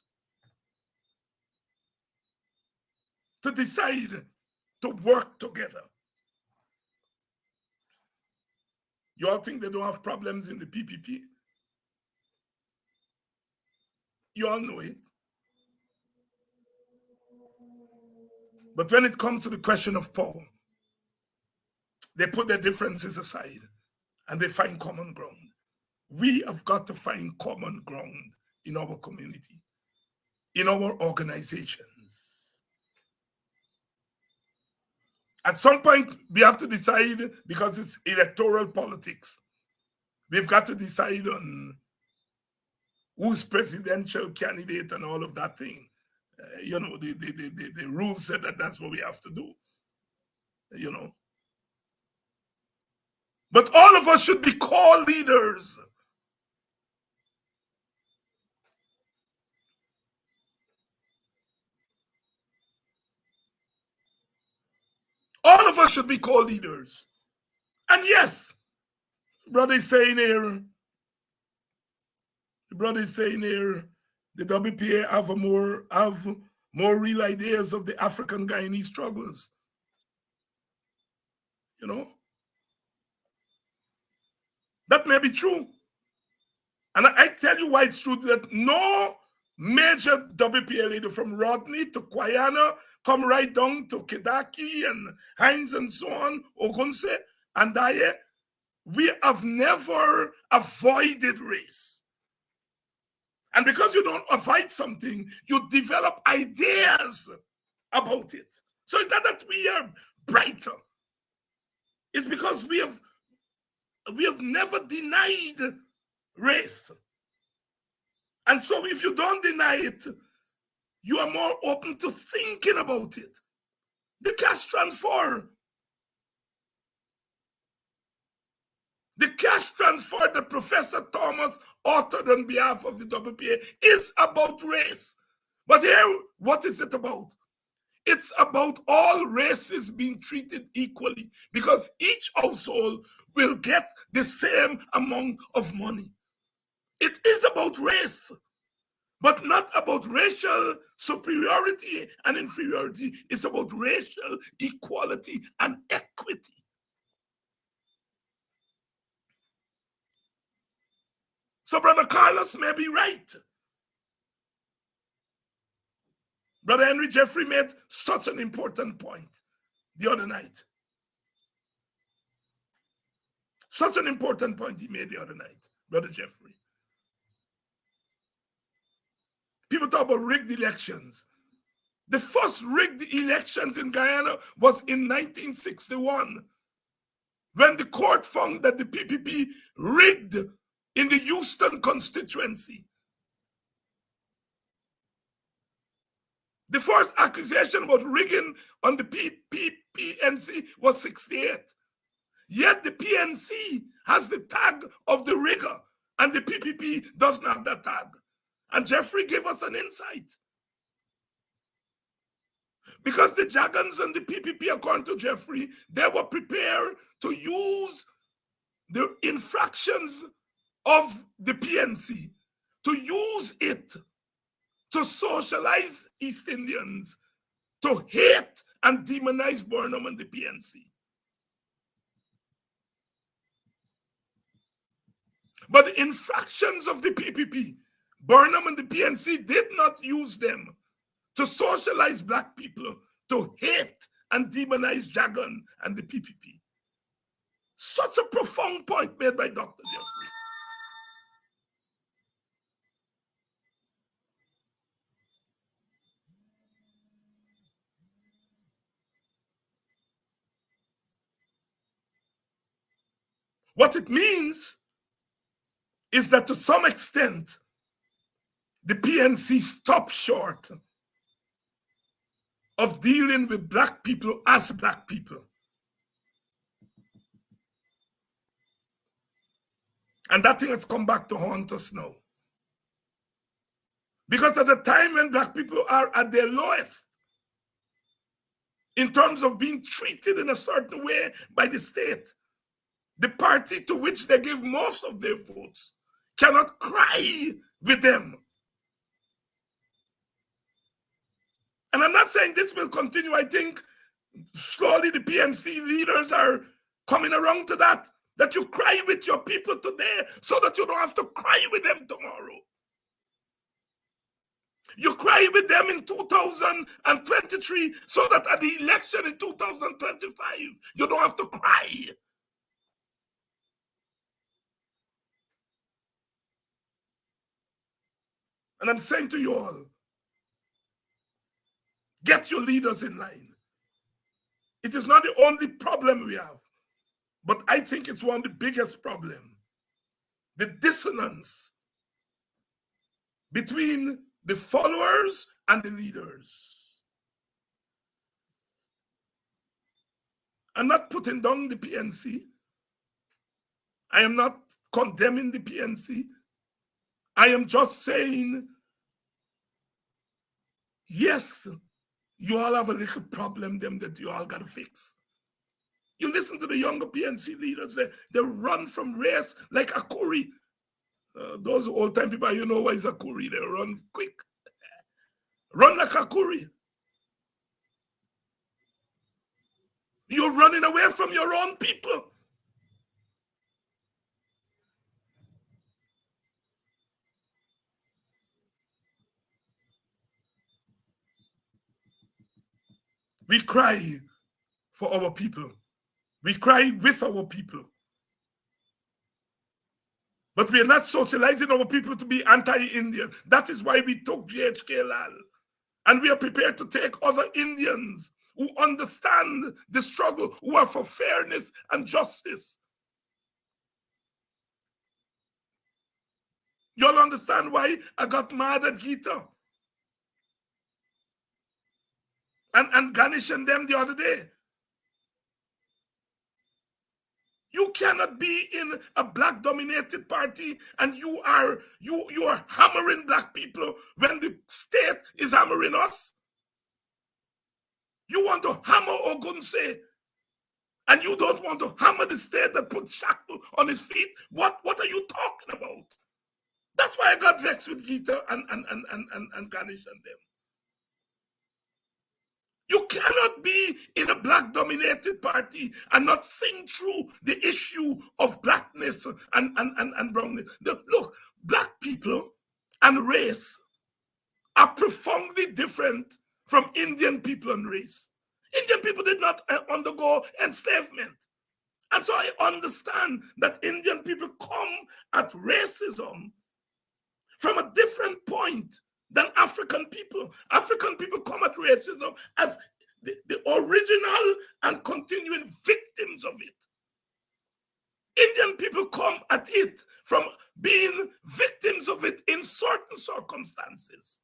to decide to work together. You all think they don't have problems in the PPP? You all know it. But when it comes to the question of power, they put their differences aside and they find common ground. We have got to find common ground in our community, in our organizations. At some point, we have to decide, because it's electoral politics, we've got to decide on who's presidential candidate and all of that thing. You know, the rules said that that's what we have to do, you know. But all of us should be co-leaders. All of us should be co-leaders. And yes, brother is saying here, the WPA have more real ideas of the African Guyanese struggles. You know? That may be true. And I tell you why it's true, that no major WPA leader from Rodney to Guyana, come right down to Kedaki and Hinds and so on, Ogunse and Daye, we have never avoided race. And because you don't avoid something, you develop ideas about it. So it's not that we are brighter. It's because we have never denied race. And so if you don't deny it, you are more open to thinking about it. The cash transfer. The cash transfer that Professor Thomas authored on behalf of the WPA is about race. But here, what is it about? It's about all races being treated equally, because each household will get the same amount of money. It is about race, but not about racial superiority and inferiority. It's about racial equality and equity. So Brother Carlos may be right. Brother Henry Jeffrey made such an important point the other night. Such an important point he made the other night, Brother Jeffrey. People talk about rigged elections. The first rigged elections in Guyana was in 1961, when the court found that the PPP rigged in the Houston constituency. The first accusation about rigging on the PNC was 68. Yet the PNC has the tag of the rigger, and the PPP doesn't have that tag. And Jeffrey gave us an insight. Because the Jagans and the PPP, according to Jeffrey, they were prepared to use the infractions of the PNC, to use it to socialize East Indians, to hate and demonize Burnham and the PNC. But the infractions of the PPP, Burnham and the PNC did not use them to socialize black people, to hate and demonize Jagan and the PPP. Such a profound point made by Dr. Jeffrey. What it means is that to some extent, the PNC stopped short of dealing with black people as black people. And that thing has come back to haunt us now. Because at the time when black people are at their lowest, in terms of being treated in a certain way by the state, the party to which they give most of their votes cannot cry with them. And I'm not saying this will continue. I think slowly the PNC leaders are coming around to that you cry with your people today so that you don't have to cry with them tomorrow. You cry with them in 2023 so that at the election in 2025, you don't have to cry. And I'm saying to you all, get your leaders in line. It is not the only problem we have, but I think it's one of the biggest problems. The dissonance between the followers and the leaders. I'm not putting down the PNC. I am not condemning the PNC. I am just saying, yes, you all have a little problem them that you all got to fix. You listen to the younger PNC leaders, they run from race like a curry. Those old-time people, you know what is a curry. They run quick. Run like a curry. You're running away from your own people. We cry for our people. We cry with our people. But we are not socializing our people to be anti-Indian. That is why we took GHK Lal. And we are prepared to take other Indians who understand the struggle, who are for fairness and justice. You'll understand why I got mad at Gita and Ganesh and them the other day. You cannot be in a black-dominated party and you are hammering black people when the state is hammering us. You want to hammer Ogunse, and you don't want to hammer the state that put shackle on his feet. What are you talking about? That's why I got vexed with Gita and Ganesh and them. You cannot be in a black-dominated party and not think through the issue of blackness and brownness. Look, black people and race are profoundly different from Indian people and race. Indian people did not undergo enslavement. And so I understand that Indian people come at racism from a different point than African people. African people come at racism as the original and continuing victims of it. Indian people come at it from being victims of it in certain circumstances.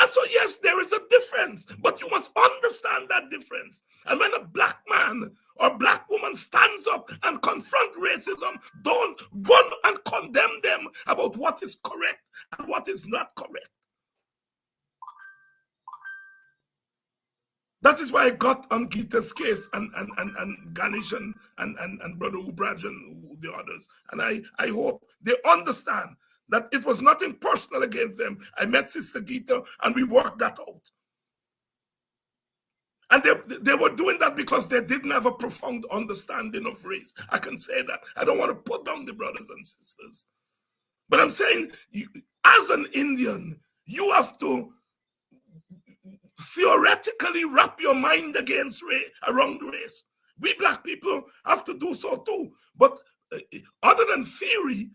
And so, yes, there is a difference, but you must understand that difference. And when a black man or black woman stands up and confront racism, don't run and condemn them about what is correct and what is not correct. That is why I got on Gita's case and Ganesh and Brother Ubraj and the others. And I hope they understand that it was nothing personal against them. I met Sister Gita and we worked that out. And they were doing that because they didn't have a profound understanding of race. I can say that. I don't want to put down the brothers and sisters. But I'm saying, as an Indian, you have to theoretically wrap your mind around race. We black people have to do so too. But other than theory,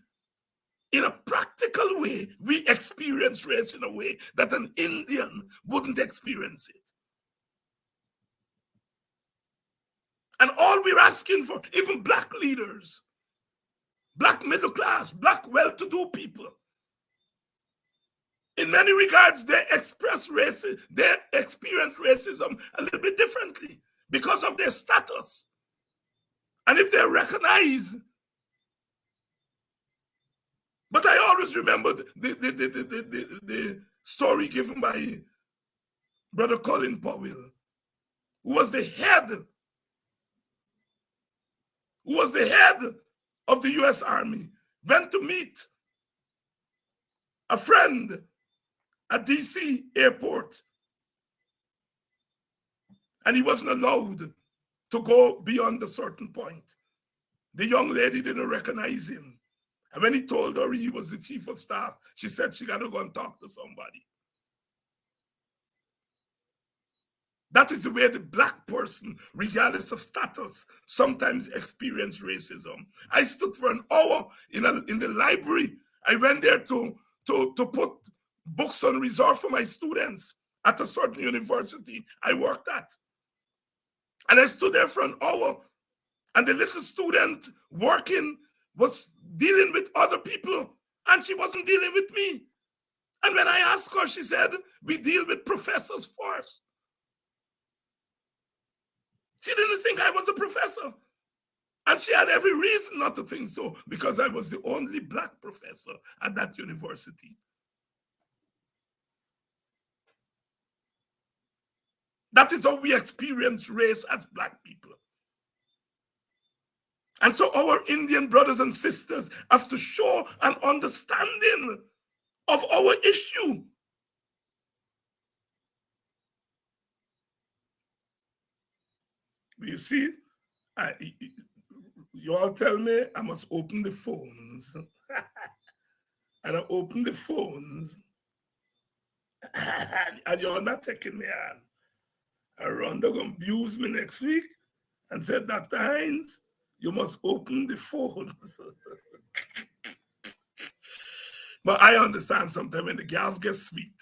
in a practical way, we experience race in a way that an Indian wouldn't experience it. And all we're asking for, even black leaders, black middle class, black well-to-do people, in many regards, they experience racism a little bit differently because of their status. And if they recognize, but I always remember the story given by Brother Colin Powell, who was the head of the U.S. Army, went to meet a friend at D.C. airport, and he wasn't allowed to go beyond a certain point. The young lady didn't recognize him. And when he told her he was the chief of staff, she said she got to go and talk to somebody. That is the way the black person, regardless of status, sometimes experience racism. I stood for an hour in the library. I went there to put books on reserve for my students at a certain university I worked at. And I stood there for an hour, and the little student working was dealing with other people, and she wasn't dealing with me. And when I asked her, she said, we deal with professors first. She didn't think I was a professor. And she had every reason not to think so, because I was the only black professor at that university. That is how we experience race as black people. And so our Indian brothers and sisters have to show an understanding of our issue. You see, you all tell me I must open the phones. And I open the phones, and you're not taking me on. And Rhonda gonna abuse me next week and said, Dr. Hines, you must open the phones. But I understand sometimes when the gal gets sweet,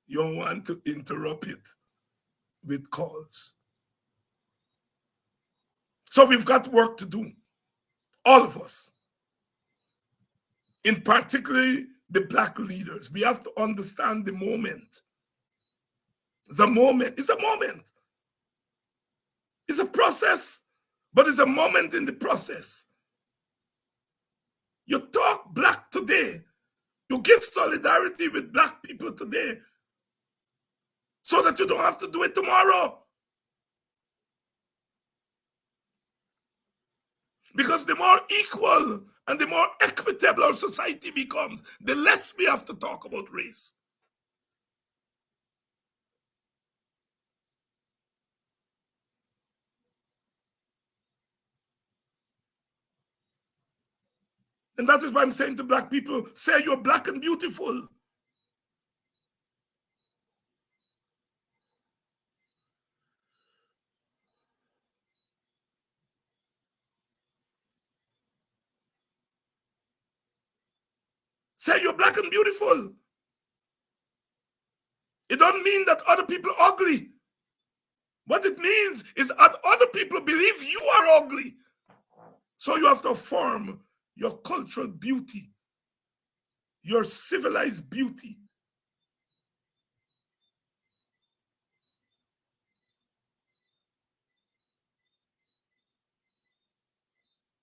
you don't want to interrupt it with calls. So we've got work to do, all of us. In particularly the black leaders, we have to understand the moment. The moment is a moment. It's a process, but it's a moment in the process. You talk black today. You give solidarity with black people today so that you don't have to do it tomorrow. Because the more equal and the more equitable our society becomes, the less we have to talk about race. And that is why I'm saying to black people, say you're black and beautiful. Say you're black and beautiful. It don't mean that other people are ugly. What it means is that other people believe you are ugly. So you have to affirm your cultural beauty, your civilized beauty.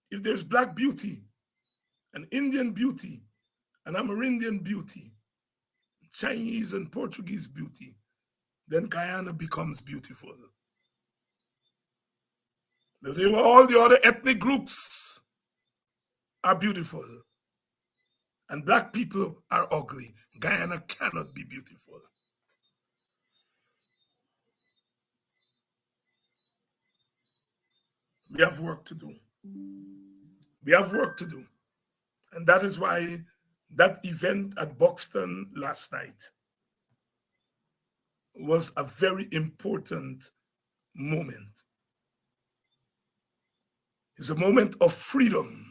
If there's black beauty, an Indian beauty, an Amerindian beauty, Chinese and Portuguese beauty, then Guyana becomes beautiful. All the other ethnic groups are beautiful, and black people are ugly. Guyana cannot be beautiful. We have work to do. We have work to do. And that is why that event at Buxton last night was a very important moment. It's a moment of freedom.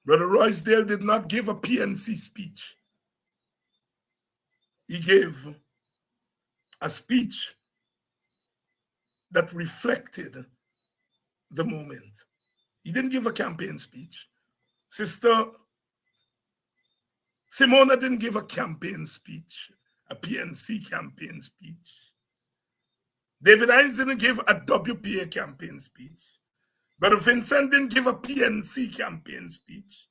Brother Roysdale did not give a PNC speech. He gave a speech that reflected the moment. He didn't give a campaign speech. Sister Simona didn't give a campaign speech, a PNC campaign speech. David Hines didn't give a WPA campaign speech. Brother Vincent didn't give a PNC campaign speech.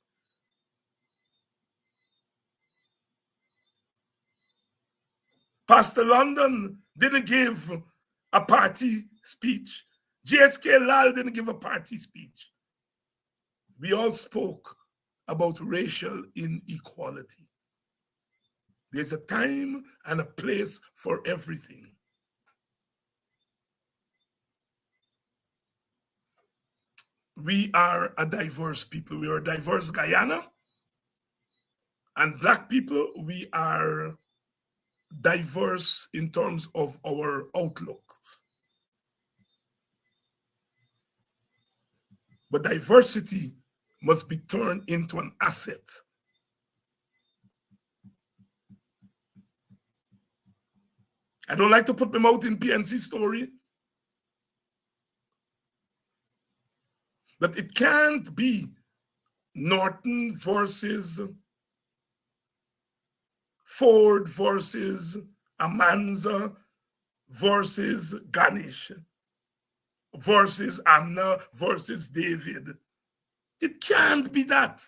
Pastor London didn't give a party speech. GSK Lal didn't give a party speech. We all spoke about racial inequality. There's a time and a place for everything. We are a diverse people. We are a diverse Guyana. And Black people, we are diverse in terms of our outlooks. But diversity must be turned into an asset. I don't like to put my mouth in PNC story, but it can't be Norton versus Ford versus Amanza versus Ganesh versus Amna versus David. It can't be that.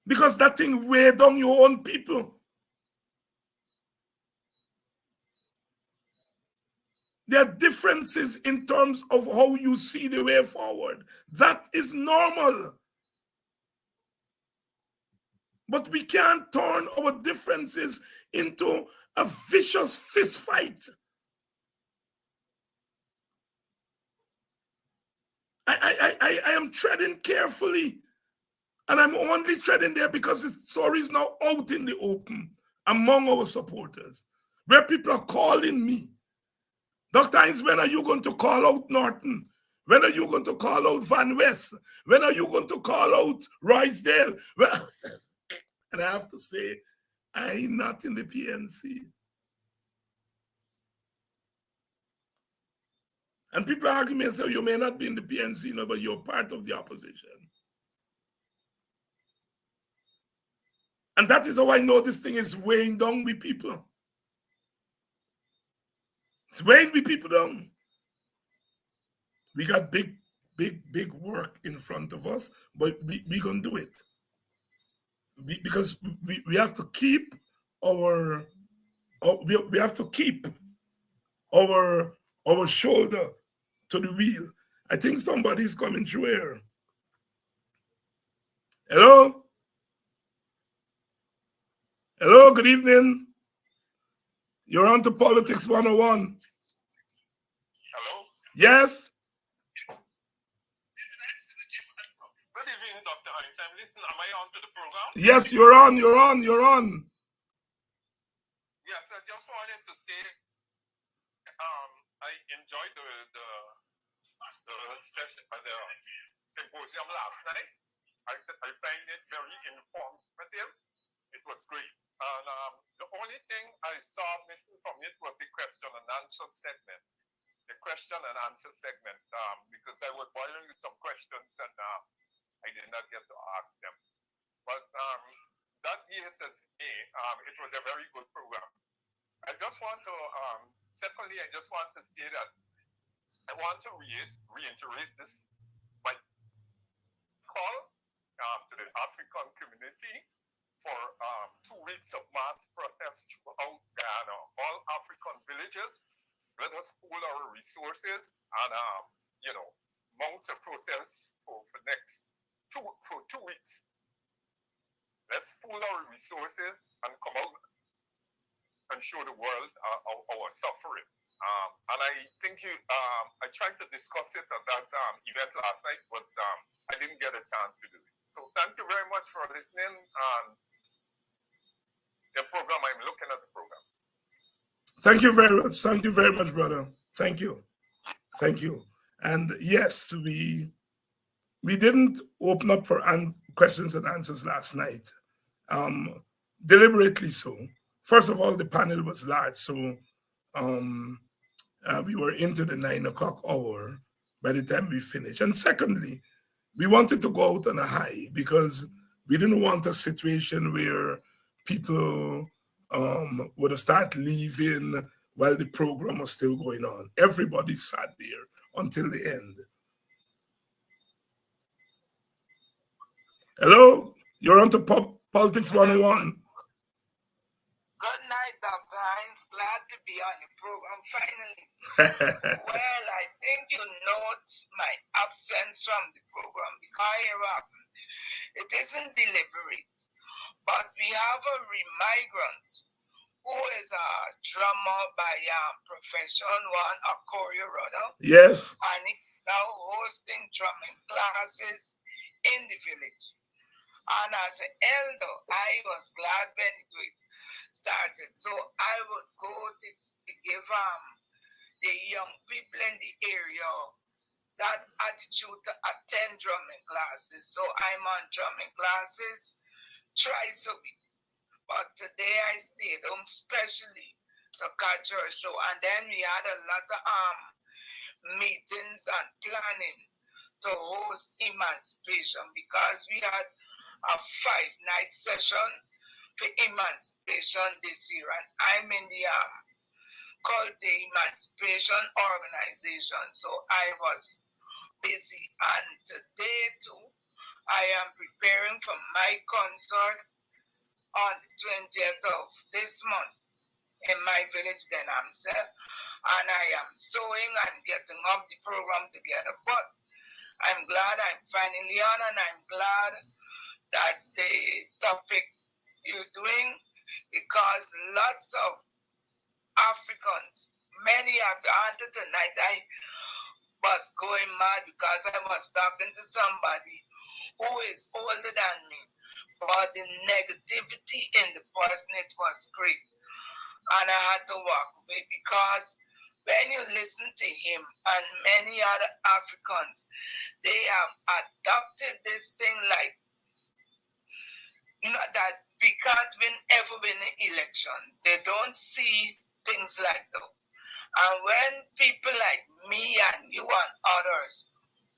Because that thing weigh down your own people. There are differences in terms of how you see the way forward. That is normal. But we can't turn our differences into a vicious fist fight. I am treading carefully. And I'm only treading there because the story is now out in the open among our supporters, where people are calling me. Dr. Hines, when are you going to call out Norton? When are you going to call out Van West? When are you going to call out Roysdale? Well, and I have to say, I'm not in the PNC. And people argue me and say, you may not be in the PNC, no, but you're part of the opposition. And that is how I know this thing is weighing down with people. It's weighing with people down. We got big work in front of us, but we're going to do it. Because we have to keep our shoulder to the wheel. I think somebody's coming through here. Hello? Hello, good evening. You're on to Politics 101. Hello? Yes? Good evening, Dr. Hines. I'm listening. Am I on to the program? Yes, you're on. Yes, I just wanted to say I enjoyed the symposium last night. I find it very informative. It was great. And the only thing I saw missing from it was the question and answer segment. The question and answer segment, because I was boiling with some questions and I did not get to ask them. But that being said, it was a very good program. I just want to, secondly, I just want to say that I want to reiterate this, my call to the African community for 2 weeks of mass protest throughout Guyana. All African villages, let us pool our resources and, mount a protest for next 2 weeks. Let's pool our resources and come out and show the world our suffering. And I think I tried to discuss it at that event last night, but I didn't get a chance to do it. So thank you very much for listening. And the program, I'm looking at the program. Thank you very much. Thank you very much, brother. Thank you. Thank you. And yes, we didn't open up for questions and answers last night, deliberately so. First of all, the panel was large, so we were into the 9 o'clock hour by the time we finished. And secondly, we wanted to go out on a high because we didn't want a situation where people would start leaving while the program was still going on. Everybody sat there until the end. Hello, you're on to Politics 101. program finally. Well, I think you note my absence from the program because it isn't deliberate, but we have a remigrant who is a drummer by profession, one a choreo rather. Yes. And he's now hosting drumming classes in the village. And as an elder, I was glad when it started. So I would go to give the young people in the area that attitude to attend drumming classes. So I'm on drumming classes twice a week. But today I stayed home specially to catch her show. And then we had a lot of meetings and planning to host emancipation because we had a 5-night session for emancipation this year. And I'm in the called the Emancipation Organization. So I was busy. And today too, I am preparing for my concert on the 20th of this month in my village, then and I am sewing and getting up the program together. But I'm glad I'm finally on, and I'm glad that the topic you're doing, because lots of Africans, many have answered tonight. I was going mad because I was talking to somebody who is older than me. But the negativity in the person, it was great. And I had to walk away because when you listen to him and many other Africans, they have adopted this thing like that we can't ever win an election. They don't see things like that. And when people like me and you and others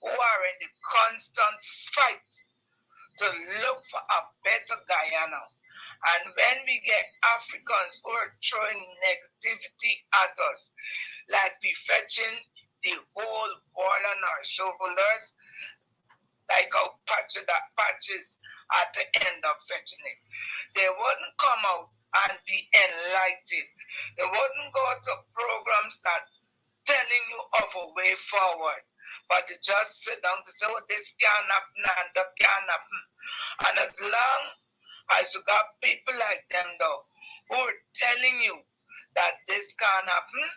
who are in the constant fight to look for a better Guyana. And when we get Africans who are throwing negativity at us, like we fetching the whole world on our shoulders, like our patches at the end of fetching it, they wouldn't come out and be enlightened. They wouldn't go to programs that telling you of a way forward. But they just sit down to say, oh, this can't happen and that can't happen. And as long as you got people like them, though, who are telling you that this can't happen,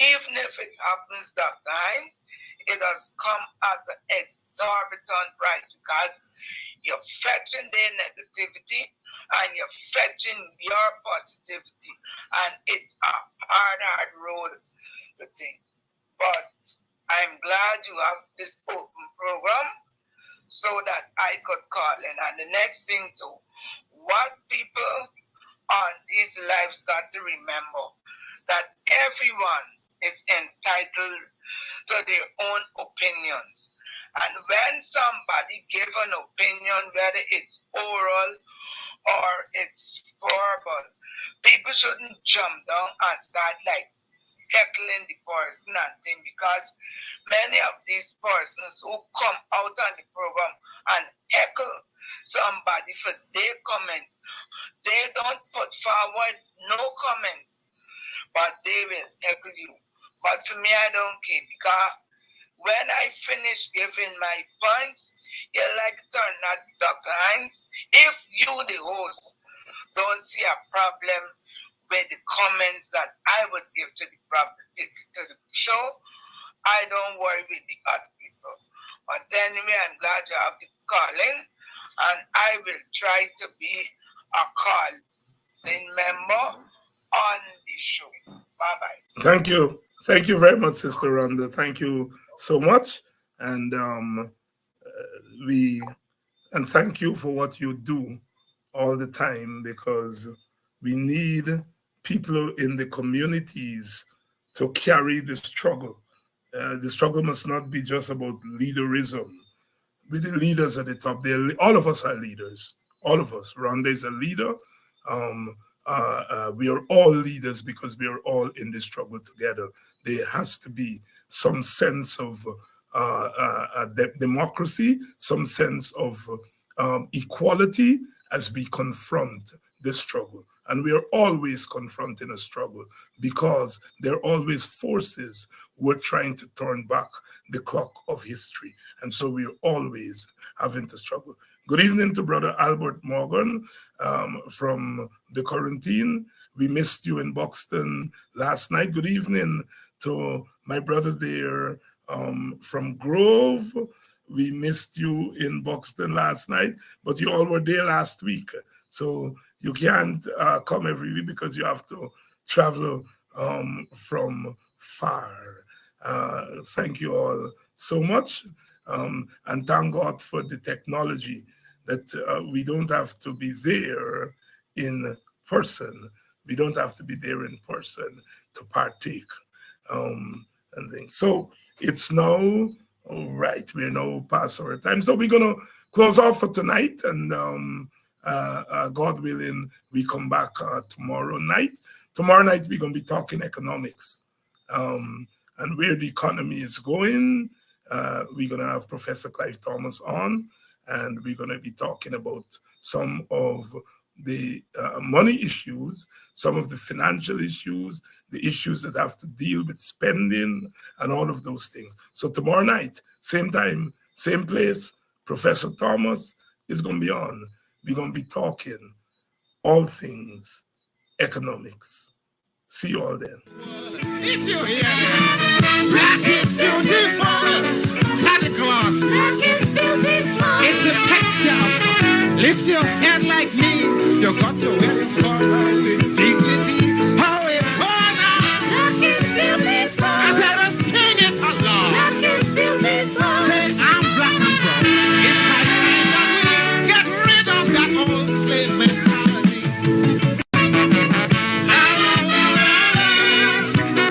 even if it happens that time, it has come at an exorbitant price because you're fetching their negativity and you're fetching your positivity. And it's a hard road to take. But I'm glad you have this open program so that I could call in. And the next thing too, what people on these lives got to remember, that everyone is entitled to their own opinions. And when somebody gives an opinion, whether it's oral or it's verbal, people shouldn't jump down and start like heckling the person and thing, because many of these persons who come out on the program and heckle somebody for their comments, they don't put forward no comments, but they will heckle you. But for me, I don't care, because when I finish giving my points, you like turn at Dr. Hines. If you, the host, don't see a problem with the comments that I would give to the show, I don't worry with the other people. But anyway, I'm glad you have the calling, and I will try to be a calling member on the show. Bye-bye. Thank you. Thank you very much, Sister Rhonda. Thank you so much. And thank you for what you do all the time, because we need people in the communities to carry the struggle. The struggle must not be just about leaderism. With the leaders at the top, all of us are leaders. All of us. Rhonda is a leader. We are all leaders because we are all in this struggle together. There has to be some sense of democracy, some sense of equality as we confront this struggle. And we are always confronting a struggle because there are always forces who are trying to turn back the clock of history. And so we are always having to struggle. Good evening to Brother Albert Morgan from the quarantine. We missed you in Buxton last night. Good evening to my brother there from Grove. We missed you in Buxton last night, but you all were there last week. So you can't come every week because you have to travel from far. Thank you all so much. And thank God for the technology that we don't have to be there in person. We don't have to be there in person to partake and things. So it's now, all right, we're now past our time. So we're going to close off for tonight, and God willing, we come back tomorrow night. Tomorrow night, we're going to be talking economics and where the economy is going. We're going to have Professor Clive Thomas on, and we're going to be talking about some of the money issues, some of the financial issues, the issues that have to deal with spending and all of those things. So tomorrow night, same time, same place, Professor Thomas is going to be on. We're going to be talking all things economics. See you all then. If you hear that, black is beautiful.